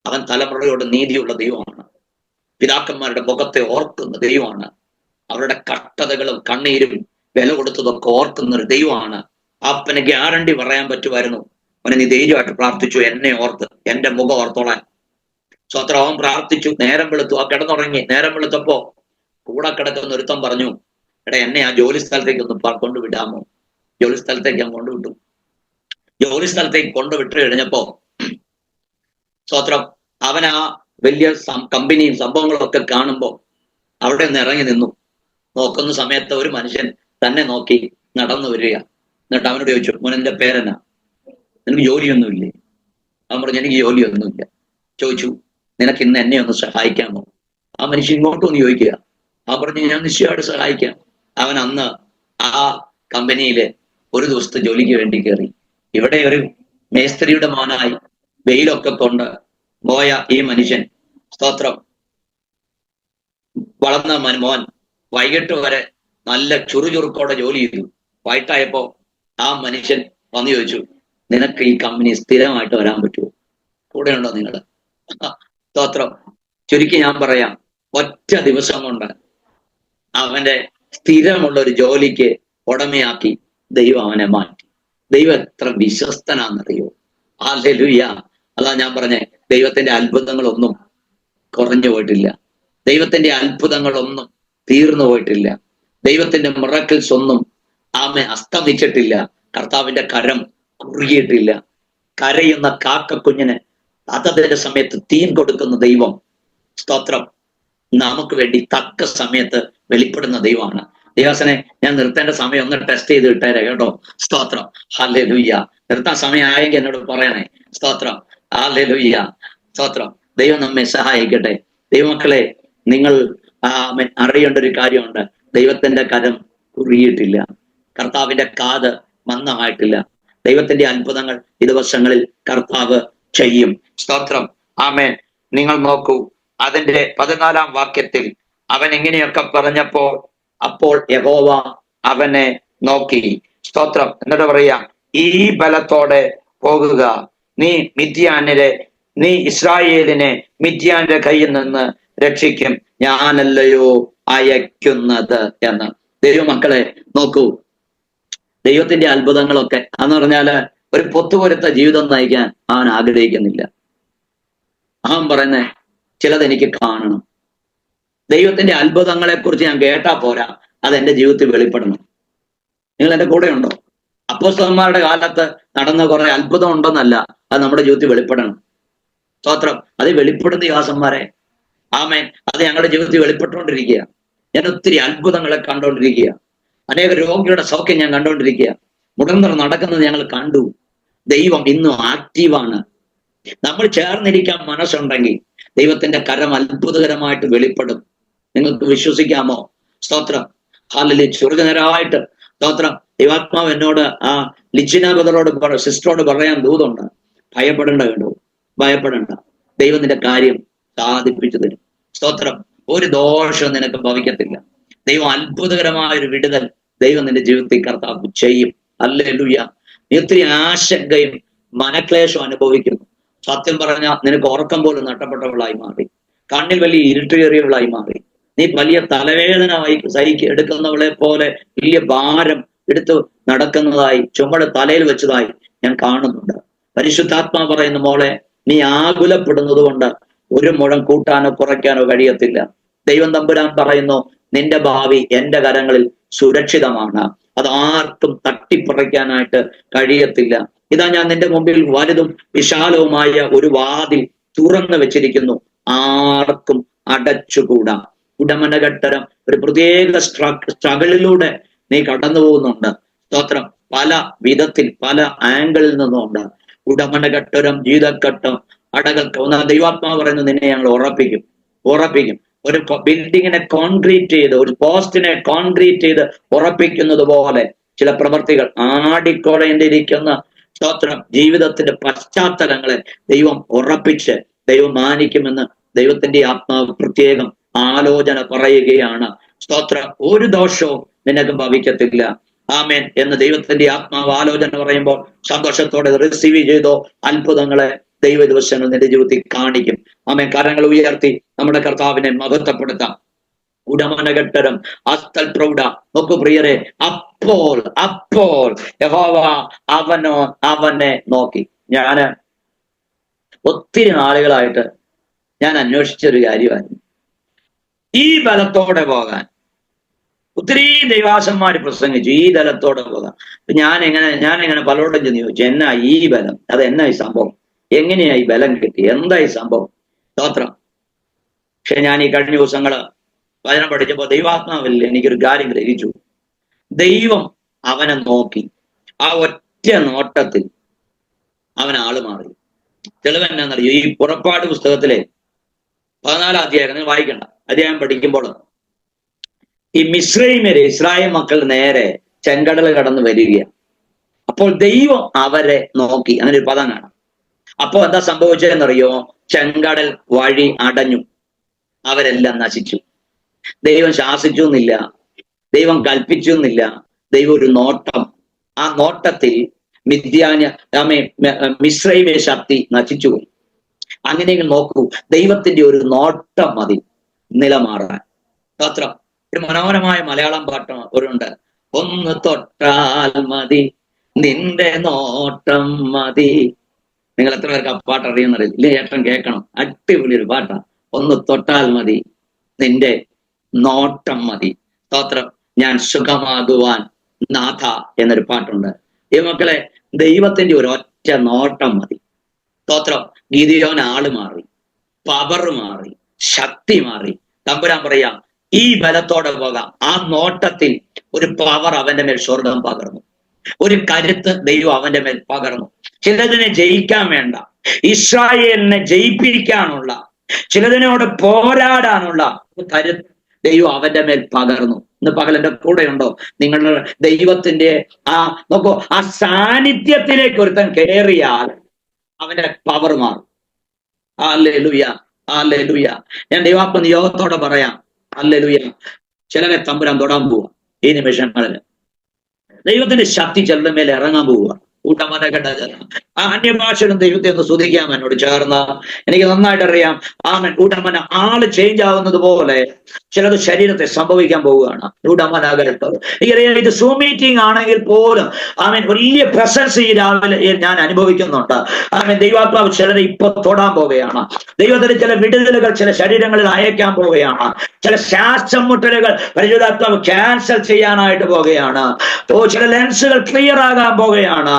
A: അവൻ തലമുറയോട് നീതിയുള്ള ദൈവമാണ്. പിതാക്കന്മാരുടെ മുഖത്തെ ഓർക്കുന്ന ദൈവമാണ്. അവരുടെ കഷ്ടതകളും കണ്ണീരും വില കൊടുത്തതൊക്കെ ഓർക്കുന്ന ഒരു ദൈവമാണ്. അപ്പന് ഗ്യാരണ്ടി പറയാൻ പറ്റുമായിരുന്നു, അവനെ നീ ധൈര്യമായിട്ട് പ്രാർത്ഥിച്ചു, എന്നെ ഓർത്ത്, എന്റെ മുഖം ഓർത്തോളാൻ. സ്വത്രം. അവൻ പ്രാർത്ഥിച്ചു. നേരം വെളുത്തു. ആ കിടന്നുറങ്ങി. നേരം വെളുത്തപ്പോ കൂടെ കിടക്കുന്ന ഒരുത്തം പറഞ്ഞു, എടാ എന്നെ ആ ജോലി സ്ഥലത്തേക്ക് ഒന്ന് കൊണ്ടുവിടാമോ? ജോലി സ്ഥലത്തേക്ക് ഞാൻ കൊണ്ടുവിട്ടു. ജോലി സ്ഥലത്തേക്ക് കൊണ്ടുവിട്ട് കഴിഞ്ഞപ്പോ സ്വത്രം അവൻ ആ വലിയ കമ്പനിയും സംഭവങ്ങളൊക്കെ കാണുമ്പോ അവിടെ നിന്ന് ഇറങ്ങി നിന്നു. നോക്കുന്ന സമയത്ത് ഒരു മനുഷ്യൻ തന്നെ നോക്കി നടന്നു വരിക. എന്നിട്ട് അവനോട് ചോദിച്ചു, മോനെന്റെ പേരെന്നാ? നിനക്ക് ജോലിയൊന്നുമില്ലേ? അവൻ പറഞ്ഞു, എനിക്ക് ജോലിയൊന്നുമില്ല. ചോദിച്ചു, നിനക്ക് ഇന്ന് എന്നെ ഒന്ന് സഹായിക്കാമോ? ആ മനുഷ്യൻ ഇങ്ങോട്ടൊന്ന് ചോദിക്കുക. അവൻ പറഞ്ഞു, ഞാൻ നിശ്ചയമായിട്ട് സഹായിക്കാം. അവൻ അന്ന് ആ കമ്പനിയില് ഒരു ദിവസത്തെ ജോലിക്ക് വേണ്ടി കയറി. ഇവിടെ ഒരു മേസ്ത്രിയുടെ മോനായി വെയിലൊക്കെ കൊണ്ട് പോയ ഈ മനുഷ്യൻ, സ്തോത്രം, വളർന്ന മോൻ വൈകിട്ട് വരെ നല്ല ചുറുചുറുക്കോടെ ജോലി ചെയ്തു. വൈകിട്ടായപ്പോ ആ മനുഷ്യൻ വന്നു ചോദിച്ചു, നിനക്ക് ഈ കമ്പനി സ്ഥിരമായിട്ട് വരാൻ പറ്റുമോ? കൂടെ ഉണ്ടോ നിങ്ങള്? സ്തോത്രം. ചുരുക്കി ഞാൻ പറയാം, ഒറ്റ ദിവസം കൊണ്ട് അവന്റെ സ്ഥിരമുള്ള ഒരു ജോലിക്ക് ഉടമയാക്കി ദൈവം അവനെ മാറ്റി. ദൈവം എത്ര വിശ്വസ്തനാണെന്നറിയോ? ഹല്ലേലൂയ. അതാ ഞാൻ പറഞ്ഞേ, ദൈവത്തിന്റെ അത്ഭുതങ്ങളൊന്നും കുറഞ്ഞു പോയിട്ടില്ല. ദൈവത്തിന്റെ അത്ഭുതങ്ങളൊന്നും തീർന്നു പോയിട്ടില്ല. ദൈവത്തിന്റെ മിറക്കിൾസ് ഒന്നും അസ്തമിച്ചിട്ടില്ല. കർത്താവിന്റെ കരം കുറുകിയിട്ടില്ല. കരയുന്ന കാക്കക്കുഞ്ഞിന് അതതിന്റെ സമയത്ത് തീൻ കൊടുക്കുന്ന ദൈവം, സ്തോത്രം, നമുക്ക് വേണ്ടി തക്ക സമയത്ത് വെളിപ്പെടുന്ന ദൈവമാണ്. ദേവാസനെ, ഞാൻ നിർത്തേണ്ട സമയം ഒന്ന് ടെസ്റ്റ് ചെയ്ത് ഇട്ടേരെ കേട്ടോ. സ്തോത്രം. ഹല്ലേലൂയ. നിർത്താൻ സമയമായെങ്കിൽ എന്നോട് പറയണേ. സ്തോത്രം. ഹല്ലേലൂയ. സ്തോത്രം. ദൈവം നമ്മെ സഹായിക്കട്ടെ. ദൈവമക്കളെ, നിങ്ങൾ അറിയേണ്ട ഒരു കാര്യമുണ്ട്. ദൈവത്തിന്റെ കരം കുറുകിയിട്ടില്ല. കർത്താവിന്റെ കാത് മന്ദമായിട്ടില്ല. ദൈവത്തിന്റെ അത്ഭുതങ്ങൾ ഈ ദിവസങ്ങളിൽ കർത്താവ് ചെയ്യും. സ്തോത്രം. ആമേൻ. നിങ്ങൾ നോക്കൂ, അതിന്റെ 14-ാം വാക്യത്തിൽ അവൻ ഇങ്ങനെയൊക്കെ പറഞ്ഞപ്പോൾ അപ്പോൾ യഹോവ അവനെ നോക്കി. സ്തോത്രം. എന്നിട്ട് പറയാ, ഈ ബലത്തോടെ പോകുക, നീ ഇസ്രായേലിനെ മിദ്യാന്റെ കയ്യിൽ നിന്ന് രക്ഷിക്കും, ഞാനല്ലയോ അയക്കുന്നത് എന്ന്. ദൈവമക്കളെ നോക്കൂ, ദൈവത്തിന്റെ അത്ഭുതങ്ങളൊക്കെ എന്ന് പറഞ്ഞാല് ഒരു പൊത്തുപൊരുത്ത ജീവിതം നയിക്കാൻ അവൻ ആഗ്രഹിക്കുന്നില്ല. അവൻ പറയുന്നേ ചിലത് എനിക്ക് കാണണം. ദൈവത്തിന്റെ അത്ഭുതങ്ങളെ കുറിച്ച് ഞാൻ കേട്ടാ പോരാ, അത് എന്റെ ജീവിതത്തിൽ വെളിപ്പെടണം. നിങ്ങൾ എന്റെ കൂടെ ഉണ്ടോ? അപ്പോസ്തലന്മാരുടെ കാലത്ത് നടന്ന കുറെ അത്ഭുതം ഉണ്ടെന്നല്ല, അത് നമ്മുടെ ജീവിതത്തിൽ വെളിപ്പെടണം. സ്തോത്രം. അത് വെളിപ്പെടുന്ന ദാസന്മാരെ, ആമേൻ, അത് ഞങ്ങളുടെ ജീവിതത്തിൽ വെളിപ്പെട്ടുകൊണ്ടിരിക്കുക. ഞാൻ ഒത്തിരി അത്ഭുതങ്ങളെ കണ്ടുകൊണ്ടിരിക്കുക. അനേക രോഗികളുടെ സൗഖ്യം ഞാൻ കണ്ടുകൊണ്ടിരിക്കുക. മുടന്തർ നടക്കുന്നത് ഞങ്ങൾ കണ്ടു. ദൈവം ഇന്നും ആക്റ്റീവാണ്. നമ്മൾ ചേർന്നിരിക്കാൻ മനസ്സുണ്ടെങ്കിൽ ദൈവത്തിന്റെ കരം അത്ഭുതകരമായിട്ട് വെളിപ്പെടും. നിങ്ങൾക്ക് വിശ്വസിക്കാമോ? സ്തോത്രം. ഹാലലി ചെറുകനരായിട്ട് സ്തോത്രം. ദൈവാത്മാവ് എന്നോട് ആ ലിച്ചിന ബദറോട് സിസ്റ്ററോട് പറയാൻ ദൂതുണ്ട്. ഭയപ്പെടേണ്ട കേട്ടോ, ഭയപ്പെടേണ്ട. ദൈവം നിന്റെ കാര്യം സാധിപ്പിച്ചു തരും. സ്തോത്രം. ഒരു ദോഷം നിനക്ക് ഭവിക്കത്തില്ല. ദൈവം അത്ഭുതകരമായ ഒരു വിടുതൽ ദൈവം നിന്റെ ജീവിതത്തിൽ കർത്താവ് ചെയ്യും. ഹല്ലേലൂയ. നീ ഒത്തിരി ആശങ്കയും മനക്ലേശം അനുഭവിക്കുന്നു. സത്യം പറഞ്ഞാൽ നിനക്ക് ഉറക്കം പോലും നഷ്ടപ്പെട്ടവളായി മാറി. കണ്ണിൽ വലിയ ഇരുട്ടേറിയവളായി മാറി. നീ വലിയ തലവേദന എടുക്കുന്നവളെ പോലെ വലിയ ഭാരം എടുത്ത് നടക്കുന്നതായി, ചുമട് തലയിൽ വെച്ചതായി ഞാൻ കാണുന്നുണ്ട്. പരിശുദ്ധാത്മാ പറയുന്ന മോളെ, നീ ആകുലപ്പെടുന്നത് കൊണ്ട് ഒരു മുഴം കൂട്ടാനോ കുറയ്ക്കാനോ കഴിയത്തില്ല. ദൈവം തമ്പുരാൻ പറയുന്നു, നിന്റെ ഭാവി എന്റെ കരങ്ങളിൽ സുരക്ഷിതമാണ്. അത് ആർക്കും തട്ടിപ്പറിക്കാനായിട്ട് കഴിയത്തില്ല. ഇതാ ഞാൻ നിന്റെ മുമ്പിൽ വലുതും വിശാലവുമായ ഒരു വാതിൽ തുറന്നു വെച്ചിരിക്കുന്നു, ആർക്കും അടച്ചുകൂടാ. ഉടമനഘട്ടരം ഒരു പ്രത്യേക സ്ട്രഗിളിലൂടെ നീ കടന്നു പോകുന്നുണ്ട്. സ്തോത്രം. പല വിധത്തിൽ പല ആംഗിളിൽ നിന്നുണ്ട്. ഉടമനഘട്ടരം, ജീവിതഘട്ടം, അടകൾക്ക് ദൈവാത്മാവ് പറയുന്നു, നിന്നെ ഞങ്ങൾ ഉറപ്പിക്കും. ഒരു ബിൽഡിങ്ങിനെ കോൺക്രീറ്റ് ചെയ്ത്, ഒരു പോസ്റ്റിനെ കോൺക്രീറ്റ് ചെയ്ത് ഉറപ്പിക്കുന്നത് പോലെ ചില പ്രവർത്തികൾ ആടിക്കൊടേണ്ടിയിരിക്കുന്ന സ്തോത്രം ജീവിതത്തിന്റെ പശ്ചാത്തലങ്ങളെ ദൈവം ഉറപ്പിച്ച് ദൈവം മാനിക്കുമെന്ന് ദൈവത്തിന്റെ ആത്മാവ് പ്രത്യേകം ആലോചന പറയുകയാണ്. സ്തോത്രം. ഒരു ദോഷവും നിനക്ക് ഭവിക്കത്തില്ല. ആമേൻ എന്ന് ദൈവത്തിന്റെ ആത്മാവ് ആലോചന പറയുമ്പോൾ സന്തോഷത്തോടെ റിസീവ് ചെയ്തോ. അത്ഭുതങ്ങളെ ദൈവ ദിവസങ്ങൾ നിന്റെ ജീവിതത്തിൽ കാണിക്കും. ആമേൻ. കരങ്ങൾ ഉയർത്തി നമ്മുടെ കർത്താവിനെ മഹത്വപ്പെടുത്താം. ഉടമനഘട്ടരം അസ്തൽ പ്രൗഢ. നോക്കൂ പ്രിയരെ, അപ്പോൾ യഹോവ അവനെ നോക്കി. ഞാന് ഒത്തിരി നാളുകളായിട്ട് ഞാൻ അന്വേഷിച്ചൊരു കാര്യമായിരുന്നു ഈ ബലത്തോടെ പോകാൻ. ഒത്തിരി ദൈവാസന്മാര് പ്രസംഗിച്ചു ഈ ബലത്തോടെ പോകാൻ. ഞാൻ എങ്ങനെ പലരോടും ചെന്ന് ചോദിച്ചു, എന്നാ ഈ ബലം? അത് എന്നാ ഈ സംഭവം? എങ്ങനെയാ ഈ ബലം കിട്ടി? എന്താ ഈ സംഭവം? സ്തോത്രം. പക്ഷെ ഞാൻ ഈ കഴിഞ്ഞ ദിവസങ്ങള് വചനം പഠിച്ചപ്പോ ദൈവാത്മാവിൽ എനിക്കൊരു കാര്യം ഗ്രഹിച്ചു. ദൈവം അവനെ നോക്കി. ആ ഒറ്റ നോട്ടത്തിൽ അവൻ ആള് മാറി. തെളിവ് എന്നാന്നറിയോ? ഈ പുറപ്പാട് പുസ്തകത്തിലെ 14 അധ്യായം നിങ്ങൾ വായിക്കണ്ട. അധ്യായം പഠിക്കുമ്പോൾ ഈ മിസ്രൈമ്യര് ഇസ്രായേൽ മക്കൾ നേരെ ചെങ്കടൽ കടന്ന് വരികയാണ്. അപ്പോൾ ദൈവം അവരെ നോക്കി. അങ്ങനെ ഒരു പദം കാണാം. അപ്പോ എന്താ സംഭവിച്ചതെന്നറിയോ? ചെങ്കടൽ വഴി അടഞ്ഞു, അവരെല്ലാം നശിച്ചു. ദൈവം ശാസിച്ചു എന്നില്ല, ദൈവം കൽപ്പിച്ചു എന്നില്ല. ദൈവം ഒരു നോട്ടം, ആ നോട്ടത്തിൽ മിസ്രൈമ്യ ശക്തി നശിച്ചുപോയി. അങ്ങനെയെങ്കിൽ നോക്കൂ, ദൈവത്തിന്റെ ഒരു നോട്ടം മതി നിലമാറാൻ. സ്തോത്രം. ഒരു മനോഹരമായ മലയാളം പാട്ട് ഒരുണ്ട്. ഒന്ന് തൊട്ടാൽ മതി നിന്റെ നോട്ടം മതി. നിങ്ങൾ എത്ര പേർക്ക് ആ പാട്ട് അറിയുന്നറിയില്ല. ഇല്ലേ? ഏട്ടൻ കേൾക്കണം. അടിപൊളി ഒരു പാട്ടാ. ഒന്ന് തൊട്ടാൽ മതി നിന്റെ നോട്ടം മതി. സ്തോത്രം. ഞാൻ സുഖമാകുവാൻ നാഥ എന്നൊരു പാട്ടുണ്ട്. ഈ മക്കളെ, ദൈവത്തിന്റെ ഒരു ഒറ്റ നോട്ടം മതി. സ്തോത്രം. ഗിദിയോൻ ആള് മാറി, പവർ മാറി, ശക്തി മാറി. തമ്പുരാൻ പറയാം, ഈ ബലത്തോടെ പോകാം. ആ നോട്ടത്തിൽ ഒരു പവർ അവന്റെ മേൽ സ്വർഗം പകർന്നു, ഒരു കരുത്ത് ദൈവം അവന്റെ മേൽ പകർന്നു. ചിലതിനെ ജയിക്കാൻ വേണ്ട, ഇസ്രായേലിനെ ജയിപ്പിക്കാനുള്ള, ചിലതിനോട് പോരാടാനുള്ള കരുത്ത് ദൈവം അവന്റെ മേൽ പകർന്നു. ഇന്ന് പകൽ എന്റെ കൂടെ ഉണ്ടോ? നിങ്ങളുടെ ദൈവത്തിന്റെ നോക്കൂ, ആ സാന്നിധ്യത്തിലേക്ക് ഒരുത്തൻ കയറിയാൽ അവന്റെ പവർ മാറും. Hallelujah, hallelujah. ഞാൻ ദൈവാത്മ നിയോഗത്തോടെ പറയാം, ഹല്ലേലൂയ. ചിലരെ തമ്പുരാൻ തൊടാൻ പോവുക. ഈ നിമിഷങ്ങളില് ദൈവത്തിന്റെ ശക്തി ചിലരുടെ മേലെ ഇറങ്ങാൻ പോവുക. ആ അന്യഭാഷകളും ദൈവത്തെ ഒന്ന് സ്തുതിക്കാം എന്നോട് ചേർന്ന്. എനിക്ക് നന്നായിട്ട് അറിയാം. ആമൻ. ഊട്ടമന ആള് ചേഞ്ച് ആവുന്നത് പോലെ ചിലത് ശരീരത്തെ സംഭവിക്കാൻ പോവുകയാണ്. ഇത് സൂം മീറ്റിംഗ് ആണെങ്കിൽ പോലും ആമൻ വലിയ പ്രസൻസ് ഈ രാവിലെ ഞാൻ അനുഭവിക്കുന്നുണ്ട്. ആമൻ. ദൈവാത്മാവ് ചിലരെ ഇപ്പൊ തൊടാൻ പോവുകയാണ്. ദൈവത്തിന് ചില വിടുതലുകൾ ചില ശരീരങ്ങളിൽ അയക്കാൻ പോവുകയാണ്. ചില ശ്വാസം മുട്ടലുകൾ പരിശുദ്ധാത്മാവ് ക്യാൻസൽ ചെയ്യാനായിട്ട് പോവുകയാണ്. ചില ലെൻസുകൾ ക്ലിയർ ആകാൻ പോവുകയാണ്.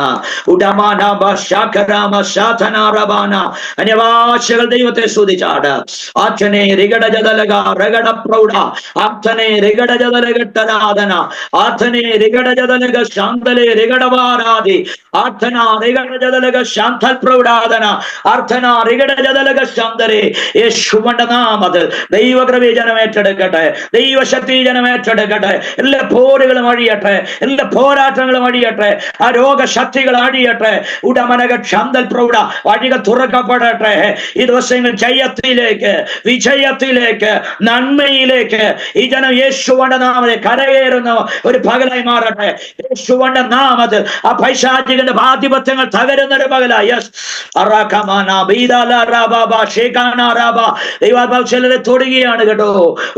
A: അന്യഭാഷകൾ ദൈവത്തെ സ്തുതിച്ചാട്. ആറ്റനെ റിഗട ജതലക രഗട പ്രൗഢ ആത്തനെ റിഗട ജതലഘട്ടനാദന ആത്തനെ റിഗട ജതലക ശാന്തലെ റിഗടവാരാധി ആർത്ഥന റിഗട ജതലക ശാന്തൽ പ്രൗഢാദന ആർത്ഥന റിഗട ജതലക ശാന്തരെ. യേശുവിന്റെ നാമത്തിൽ ദൈവകൃപ ജനം ഏറ്റെടുക്കട്ടെ. ദൈവശക്തി ജനം ഏറ്റെടുക്കട്ടെ. എല്ലാ പോരുകളും അഴിയട്ടെ. എല്ലാ പോരാട്ടങ്ങളും അഴിയട്ടെ. ആ രോഗശക്തികൾ അഴിയട്ടെ. ഉടമനക ശാന്തൽ പ്രൗഢ വഴികൾ തുറക്കപ്പെടട്ടെ. ഈ ദിവസങ്ങൾ ജയത്തിലേക്ക്, വിജയത്തിലേക്ക്, നന്മയിലേക്ക് ഈ ജനം യേശുവിന്റെ നാമത്തിൽ കരകയറുന്ന ഒരു പകലായി മാറട്ടെ. യേശുവിന്റെ നാമത്തിൽ ആ പൈശാചികന്റെ ആധിപത്യങ്ങൾ തകരുന്ന ഒരു പകലായി. ദൈവാത്മാവ് ചിലരെ തൊടുകയാണ് കേട്ടോ.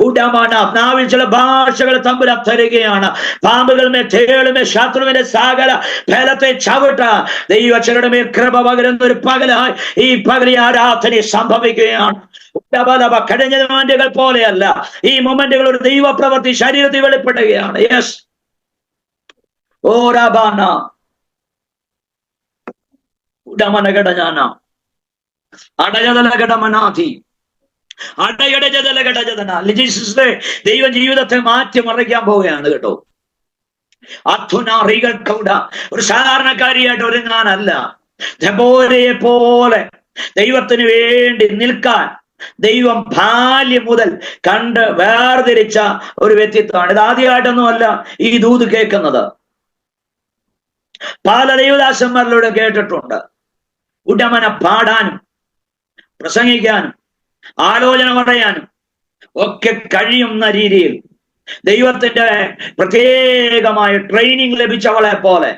A: ഉടമന നാവിൽ ചില ഭാഷകൾ തമ്മിൽ തരുകയാണ്. പാമ്പുകളുമേ തേളുമേ ശത്രുവിന്റെ സകല ഫലത്തെ ചവിട്ട ദൈവ ചിലരുടെ മേൽ കൃപ പകരുന്ന ഒരു പകലായി ഈ പകലി ആരാധന സംഭവിക്കുകയാണ്. കഴിഞ്ഞ മൊമെന്റുകൾ പോലെയല്ല. ഈ മൊമെന്റുകൾ ഒരു ദൈവ പ്രവൃത്തി ശരീരത്തിൽ വെളിപ്പെടുകയാണ്. യെസ്. ഓ രാബാന ഉടമനഘടന അടയതലഘടമനാഥി ദൈവം ജീവിതത്തെ മാറ്റി മറിക്കാൻ പോവുകയാണ് കേട്ടോ. ഒരു സാധാരണക്കാരിയായിട്ട് ഒരുങ്ങാനല്ല, ദെബോരയെ പോലെ ദൈവത്തിന് വേണ്ടി നിൽക്കാൻ ദൈവം ബാല്യം മുതൽ കണ്ട് വേർതിരിച്ച ഒരു വ്യക്തിത്വമാണ്. ഇത് ആദ്യമായിട്ടൊന്നുമല്ല ഈ ദൂത് കേൾക്കുന്നത്. പല ദൈവദാസന്മാരിലൂടെ കേട്ടിട്ടുണ്ട്. ഉടമന പാടാനും പ്രസംഗിക്കാനും ആലോചന പറയാനും ഒക്കെ കഴിയുന്ന രീതിയിൽ ദൈവത്തിന്റെ പ്രത്യേകമായ ട്രെയിനിങ് ലഭിച്ചവളെ പോലെ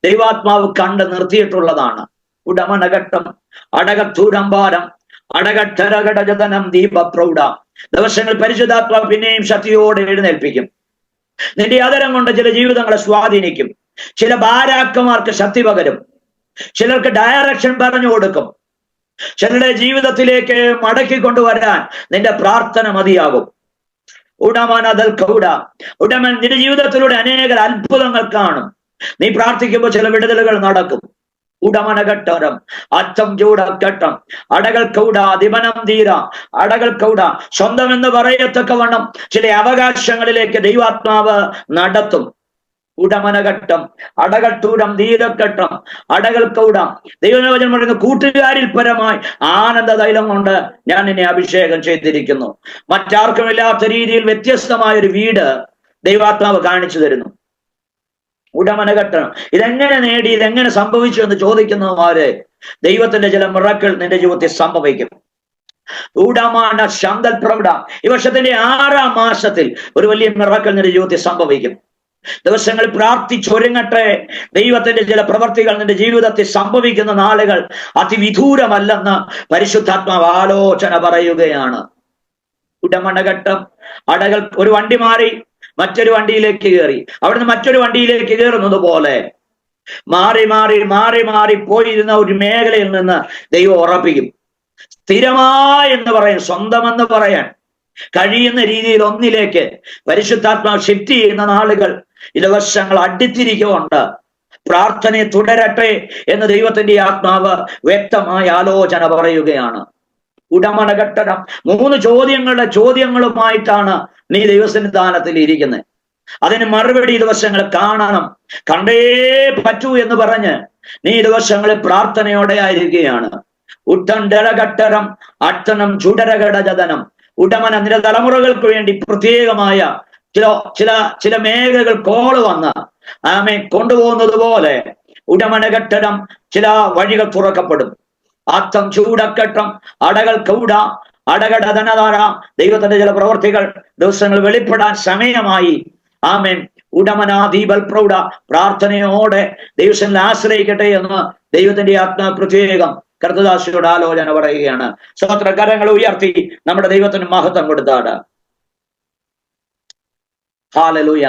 A: ദൈവാത്മാവ് കണ്ട് നിർത്തിയിട്ടുള്ളതാണ്. ഉടമനഘട്ടം അടകത്തൂരമ്പാരം അടകട്ടരഘടജതനം ദീപപ്രൗഢ. ദിവസങ്ങൾ പരിശുദ്ധാത്മാവ് പിന്നെയും ശക്തിയോടെ എഴുന്നേൽപ്പിക്കും. നിന്റെ ആദരം കൊണ്ട് ചില ജീവിതങ്ങളെ സ്വാധീനിക്കും. ചില ബാരാക്കന്മാർക്ക് ശക്തി പകരും. ചിലർക്ക് ഡയറക്ഷൻ പറഞ്ഞു കൊടുക്കും. ചിലരുടെ ജീവിതത്തിലേക്ക് മടക്കി കൊണ്ടുവരാൻ നിന്റെ പ്രാർത്ഥന മതിയാകും. ഉടമനതൽ കൗട ഉടമൻ നിന്റെ ജീവിതത്തിലൂടെ അനേക അത്ഭുതങ്ങൾ കാണും. നീ പ്രാർത്ഥിക്കുമ്പോൾ ചില വിടുതലുകൾ നടക്കും. ഉടമനഘട്ടം അറ്റം ചൂടഘട്ടം അടകൾ കൗട ദിപനം തീര അടകൾ കൗട സ്വന്തം എന്ന് പറയത്തക്കവണ്ണം ചില അവകാശങ്ങളിലേക്ക് ദൈവാത്മാവ് നടത്തും. ഉടമനഘട്ടം അടകട്ടൂരം ധീരഘട്ടം അടകൾ കൗടം. ദൈവവചനം പറയുന്ന കൂട്ടുകാരിൽ പരമായി ആനന്ദ തൈലം കൊണ്ട് ഞാൻ നിന്നെ അഭിഷേകം ചെയ്തിരിക്കുന്നു. മറ്റാർക്കുമില്ലാത്ത രീതിയിൽ വ്യത്യസ്തമായ ഒരു വീട് ദൈവാത്മാവ് കാണിച്ചു തരുന്നു. ഉടമനഘട്ടം ഇതെങ്ങനെ നേടി, ഇതെങ്ങനെ സംഭവിച്ചു എന്ന് ചോദിക്കുന്നവരെ ദൈവത്തിന്റെ ചില മിറക്കിൾ നിന്റെ ജീവിതത്തിൽ സംഭവിക്കും. ഉടമാന ശാന്തൽ പ്രൗഢ ഈ വർഷത്തിന്റെ 6ാം മാസത്തിൽ ഒരു വലിയ മിറക്കിൾ നിന്റെ ജീവിതത്തിൽ സംഭവിക്കും. ദിവസങ്ങൾ പ്രാർത്ഥിച്ചൊരുങ്ങട്ടെ. ദൈവത്തിന്റെ ചില പ്രവർത്തികൾ നിന്റെ ജീവിതത്തിൽ സംഭവിക്കുന്ന നാളുകൾ അതിവിദൂരമല്ലെന്ന് പരിശുദ്ധാത്മാവ് ആലോചന പറയുകയാണ്. ഉടമണഘട്ടം അടകൾ ഒരു വണ്ടി മാറി മറ്റൊരു വണ്ടിയിലേക്ക് കയറി, അവിടുന്ന് മറ്റൊരു വണ്ടിയിലേക്ക് കയറുന്നത് പോലെ മാറി മാറി മാറി മാറി പോയിരുന്ന ഒരു മേഖലയിൽ നിന്ന് ദൈവം ഉറപ്പിക്കും. സ്ഥിരമായി എന്ന് പറയാൻ, സ്വന്തമെന്ന് പറയാൻ കഴിയുന്ന രീതിയിൽ ഒന്നിലേക്ക് പരിശുദ്ധാത്മാവ് ഷിഫ്റ്റ് ചെയ്യുന്ന നാളുകൾ ഈ ദിവസങ്ങൾ അടുത്തിരിക്കുന്നുണ്ട്. പ്രാർത്ഥനയെ തുടരട്ടെ എന്ന് ദൈവത്തിന്റെ ആത്മാവ് വ്യക്തമായ ആലോചന പറയുകയാണ്. ഉടമണഘട്ടം 3 ചോദ്യങ്ങളുമായിട്ടാണ് നീ ദൈവസന്നിധാനത്തിൽ ഇരിക്കുന്നത്. അതിന് മറുപടി ദിവസങ്ങൾ കാണണം, കണ്ടേ പറ്റൂ എന്ന് പറഞ്ഞ് നീ ദിവസങ്ങളിൽ പ്രാർത്ഥനയോടെ ആയിരിക്കുകയാണ്. ഉട്ടണ്ടരഘട്ടരം അട്ടനം ചുടരഘടജതനം ഉടമന നിന്റെ തലമുറകൾക്ക് വേണ്ടി പ്രത്യേകമായ ചില മേഖലകൾ കോള് വന്ന് ആമെ കൊണ്ടുപോകുന്നത് പോലെ ഉടമനഘട്ടം ചില വഴികൾ തുറക്കപ്പെടും. അത്തം ചൂടക്കട്ടം അടകൾ കൗട അടകടധനധാര ദൈവത്തിന്റെ ചില പ്രവർത്തികൾ ദിവസങ്ങൾ വെളിപ്പെടാൻ സമയമായി. ആമേൻ. ഉടമനാദീപൽ പ്രൗഢ പ്രാർത്ഥനയോടെ ദൈവത്തിൽ ആശ്രയിക്കട്ടെ എന്ന് ദൈവത്തിന്റെ ആത്മാ പ്രത്യേകം കർത്തദാസിയോട് ആലോചന പറയുകയാണ്. സ്വതന്ത്ര കരങ്ങൾ ഉയർത്തി നമ്മുടെ ദൈവത്തിന് മഹത്വം കൊടുത്താണ്. ഹല്ലേലൂയ.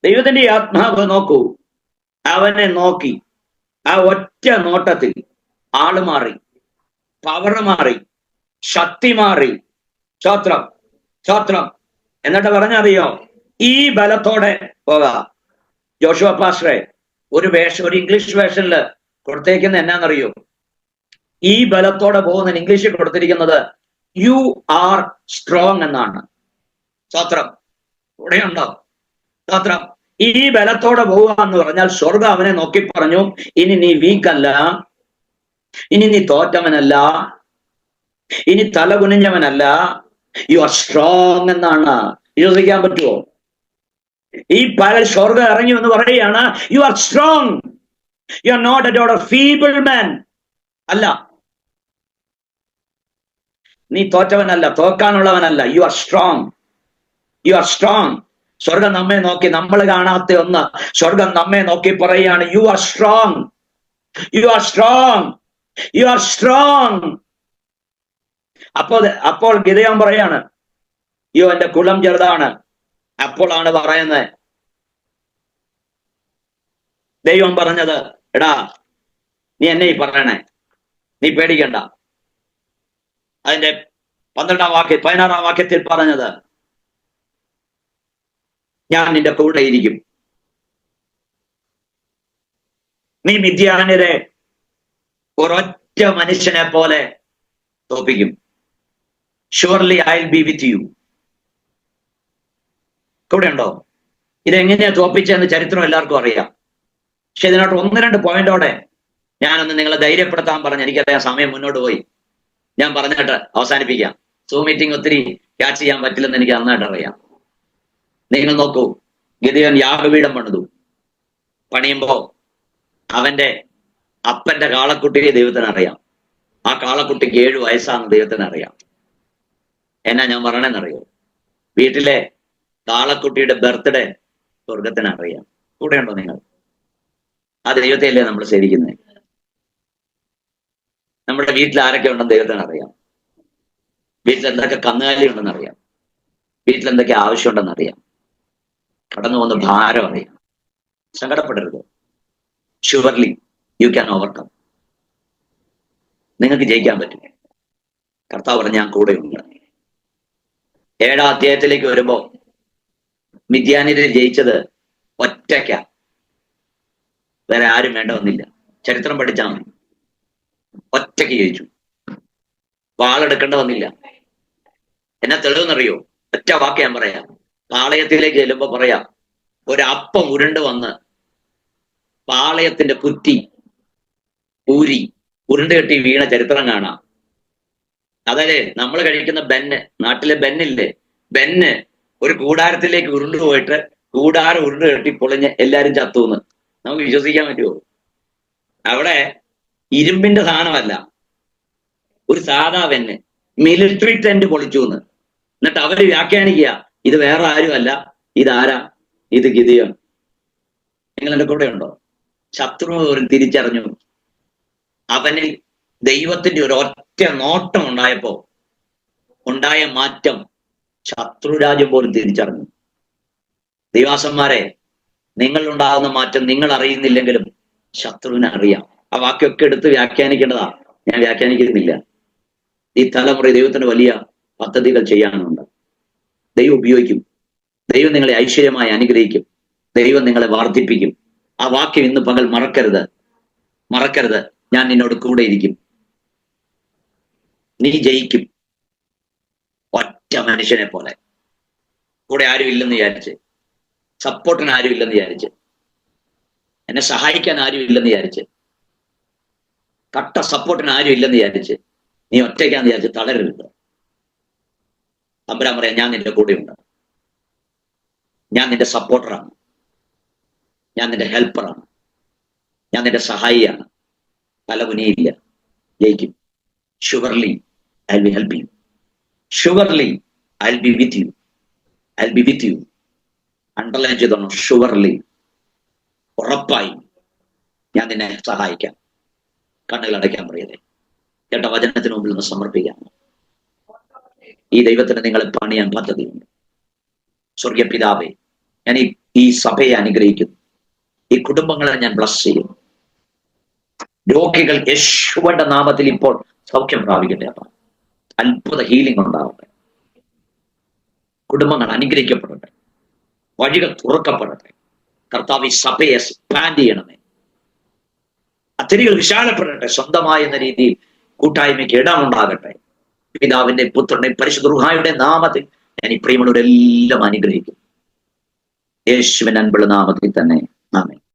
A: ദൈവത്തിന്റെ ആത്മാവ് നോക്കൂ, അവനെ നോക്കി ആ ഒറ്റ നോട്ടത്തിൽ ആള് മാറി, പവർ മാറി, ശക്തി മാറി. സ്തോത്രം സ്തോത്രം. എന്നിട്ട് പറഞ്ഞറിയോ, ഈ ബലത്തോടെ പോകാം. ജോഷുവ പാസ്റ്ററെ ഒരു ഇംഗ്ലീഷ് വേർഷനിൽ കൊടുത്തേക്കുന്ന എന്നാന്നറിയോ, ഈ ബലത്തോടെ പോകുന്ന ഇംഗ്ലീഷിൽ കൊടുത്തിരിക്കുന്നത് യു ആർ സ്ട്രോങ് എന്നാണ്. സ്തോത്രം. ഇവിടെയുണ്ടോ? സ്തോത്രം. ഈ ബലത്തോടെ പോവുക എന്ന് പറഞ്ഞാൽ സ്വർഗം അവനെ നോക്കി പറഞ്ഞു, ഇനി നീ വീക്കല്ല, ഇനി നീ തോറ്റവനല്ല, ഇനി തല കുനിഞ്ഞവനല്ല, യു ആർ സ്ട്രോങ് എന്നാണ്. വിശ്വസിക്കാൻ പറ്റുമോ? ഈ പകൽ സ്വർഗം ഇറങ്ങി എന്ന് പറയുകയാണ്, you are strong, you are not a doubter feeble man. അല്ല, നീ തോറ്റവനല്ല, തോക്കാനുള്ളവനല്ല. You are strong, you are strong. സ്വർഗം നമ്മെ നോക്കി, നമ്മൾ കാണാത്ത ഒന്ന് സ്വർഗം നമ്മെ നോക്കി പറയുകയാണ്, you are strong, you are strong, you are strong. അപ്പോൾ ഗിദെയോൻ പറയാണ്, യോ എന്റെ കുളം ചെറുതാണ്. അപ്പോഴാണ് പറയുന്നത്, ദൈവം പറഞ്ഞത്, എടാ നീ എന്നെ ഈ പറയണേ, നീ പേടിക്കണ്ട. അതിന്റെ 16 വാക്യത്തിൽ പറഞ്ഞത്, ഞാൻ നിന്റെ കൂടെ ഇരിക്കും, നീ മിദ്യാന്യരെ ഒരൊറ്റ മനുഷ്യനെ പോലെ തോപ്പിക്കും. Surely I will be with you. കൂടെ ഉണ്ടോ? ഇതെങ്ങനെയാ തോപ്പിച്ചെന്ന് ചരിത്രം എല്ലാവർക്കും അറിയാം. പക്ഷെ ഇതിനോട്ട് 1-2 പോയിന്റോടെ ഞാനൊന്ന് നിങ്ങളെ ധൈര്യപ്പെടുത്താൻ പറഞ്ഞു. എനിക്കറിയാം സമയം മുന്നോട്ട് പോയി, ഞാൻ പറഞ്ഞിട്ട് അവസാനിപ്പിക്കാം. സൂം മീറ്റിംഗ് ഒത്തിരി ക്യാച്ച് ചെയ്യാൻ പറ്റില്ലെന്ന് എനിക്ക് നന്നായിട്ട് അറിയാം. നിങ്ങൾ നോക്കൂ, ഗിദെയോൻ യാഗപീഠം പണിതു. പണിയുമ്പോ അവന്റെ അപ്പന്റെ കാളക്കുട്ടിയെ ദൈവത്തിന് അറിയാം. ആ കാളക്കുട്ടിക്ക് 7 വയസ്സാണെന്ന് ദൈവത്തിന് അറിയാം. എന്നാ ഞാൻ പറയണെന്നറിയോ? വീട്ടിലെ കാളക്കുട്ടിയുടെ ബർത്ത്ഡേ സ്വർഗത്തിന് അറിയാം. കൂടെ ഉണ്ടോ നിങ്ങൾ? ആ ദൈവത്തെയല്ലേ നമ്മൾ സേവിക്കുന്നത്? നമ്മുടെ വീട്ടിൽ ആരൊക്കെ ഉണ്ടെന്ന് ദൈവത്തിന് അറിയാം. വീട്ടിൽ എന്തൊക്കെ കന്നുകാലി ഉണ്ടെന്ന് അറിയാം. വീട്ടിൽ എന്തൊക്കെ ആവശ്യമുണ്ടെന്ന് അറിയാം. കടന്നു പോകുന്ന ഭാരം അറിയാം. സങ്കടപ്പെടരുത്. Surely you can overcome. നിങ്ങൾക്ക് ജയിക്കാൻ പറ്റും. കർത്താവ് പറഞ്ഞ ഞാൻ കൂടെയുണ്ട്. 7-ാം അധ്യായത്തിലേക്ക് വരുമ്പോ മിദ്യാന്യരെ ജയിച്ചത് ഒറ്റയ്ക്ക, വേറെ ആരും വേണ്ട വന്നില്ല. ചരിത്രം പഠിച്ചാൽ മതി. ഒറ്റയ്ക്ക് ജയിച്ചു. വാളെടുക്കേണ്ട വന്നില്ല. എന്നാ തെളിവെന്നറിയോ? ഒറ്റ വാക്ക് ഞാൻ പറയാം. പാളയത്തിലേക്ക് ചെല്ലുമ്പോ പറയാം, ഒരപ്പം ഉരുണ്ട് വന്ന് പാളയത്തിന്റെ കുറ്റി ഊരി ഉരുണ്ട് കെട്ടി വീണ ചരിത്രം കാണാം. അതല്ലേ നമ്മൾ കഴിക്കുന്ന ബെന്ന്, നാട്ടിലെ ബെന്നില്ലേ, ബെന്ന് ഒരു കൂടാരത്തിലേക്ക് ഉരുണ്ടു പോയിട്ട് കൂടാരം ഉരുണ്ട് കെട്ടി പൊളിഞ്ഞ് എല്ലാരും ചത്തൂന്ന് നമുക്ക് വിശ്വസിക്കാൻ പറ്റുമോ? അവിടെ ഇരുമ്പിന്റെ സാധനമല്ല, ഒരു സാധാ ബെന്ന്, മിലിറ്ററി ടെന്റ് പൊളിച്ചു എന്ന്. എന്നിട്ട് അവര് വ്യാഖ്യാനിക്കുക, ഇത് വേറെ ആരുമല്ല, ഇതാരാ? ഇത് ഗിദെയോൻ. നിങ്ങൾ എന്റെ കൂടെ ഉണ്ടോ? ശത്രു തിരിച്ചറിഞ്ഞു. അവനിൽ ദൈവത്തിന്റെ ഒരു ഒറ്റ നോട്ടം ഉണ്ടായപ്പോ ഉണ്ടായ മാറ്റം ശത്രുരാജ്യം പോലും തിരിച്ചറിഞ്ഞു. ദൈവാസന്മാരെ, നിങ്ങളുണ്ടാകുന്ന മാറ്റം നിങ്ങൾ അറിയുന്നില്ലെങ്കിലും ശത്രുവിനെ അറിയാം. ആ വാക്യമൊക്കെ എടുത്ത് വ്യാഖ്യാനിക്കേണ്ടതാ, ഞാൻ വ്യാഖ്യാനിക്കുന്നില്ല. ഈ തലമുറ ദൈവത്തിന് വലിയ പദ്ധതികൾ ചെയ്യാനുണ്ട്. ദൈവം ഉപയോഗിക്കും. ദൈവം നിങ്ങളെ ഐശ്വര്യമായി അനുഗ്രഹിക്കും. ദൈവം നിങ്ങളെ വർദ്ധിപ്പിക്കും. ആ വാക്യം ഇന്ന് പകൽ മറക്കരുത്, മറക്കരുത്. ഞാൻ നിന്നോട് കൂടെ ഇരിക്കും, നീ ജയിക്കും. ഒറ്റ മനുഷ്യനെ പോലെ. കൂടെ ആരും ഇല്ലെന്ന് വിചാരിച്ച്, സപ്പോർട്ടിന് ആരും ഇല്ലെന്ന് വിചാരിച്ച്, എന്നെ സഹായിക്കാൻ ആരും ഇല്ലെന്ന് വിചാരിച്ച്, കട്ട സപ്പോർട്ടിന് ആരും ഇല്ലെന്ന് വിചാരിച്ച്, നീ ഒറ്റയ്ക്കാന്ന് വിചാരിച്ച് തളരരുത്. തമ്പുരാൻ പറയാം, ഞാൻ നിന്റെ കൂടെയുണ്ട്. ഞാൻ നിന്റെ സപ്പോർട്ടറാണ്, ഞാൻ നിന്റെ ഹെൽപ്പറാണ്, ഞാൻ നിന്റെ സഹായിയാണ്. തല കുനിയില്ല, ജയിക്കും. Surely I will be help you. Surely I will be with you. I will be with you. Underline ചെയ്തോണം, ഷുവർലി, ഉറപ്പായി ഞാൻ നിന്നെ സഹായിക്കാം. കണ്ണുകൾ അടയ്ക്കാൻ പറയതേ. കേട്ട വചനത്തിന് മുമ്പിൽ നിന്ന് സമർപ്പിക്കാം. ഈ ദൈവത്തിന് നിങ്ങളെ പണിയാൻ പദ്ധതിയുണ്ട്. സ്വർഗീയ പിതാവേ, ഞാൻ ഈ സഭയെ അനുഗ്രഹിക്കുന്നു. ഈ കുടുംബങ്ങളെ ഞാൻ ബ്ലസ് ചെയ്യുന്നു. രോഗികൾ യേശുവിന്റെ നാമത്തിൽ ഇപ്പോൾ സൗഖ്യം പ്രാപിക്കട്ടെ. അപ്പ അത്ഭുത ഹീലിംഗ് ഉണ്ടാവട്ടെ. കുടുംബങ്ങൾ അനുഗ്രഹിക്കപ്പെടട്ടെ. വഴികൾ തുറക്കപ്പെടട്ടെ. കർത്താവ് ഈ സഭയെ എക്സ്പാൻഡ് ചെയ്യണമേ. അതിരുകൾ വിശാലപ്പെടട്ടെ. സ്വന്തമായ എന്ന രീതിയിൽ കൂട്ടായ്മയ്ക്ക് ഇടമുണ്ടാകട്ടെ. പിതാവിന്റെ പുത്രന്റെ പരിശുദ്ധ റൂഹായുടെ നാമത്തിൽ ഞാൻ ഈ പ്രിയമുള്ളവരെല്ലാം അനുഗ്രഹിക്കും. യേശുവിൻ അൻപുള്ള നാമത്തിൽ തന്നെ. ആമേൻ.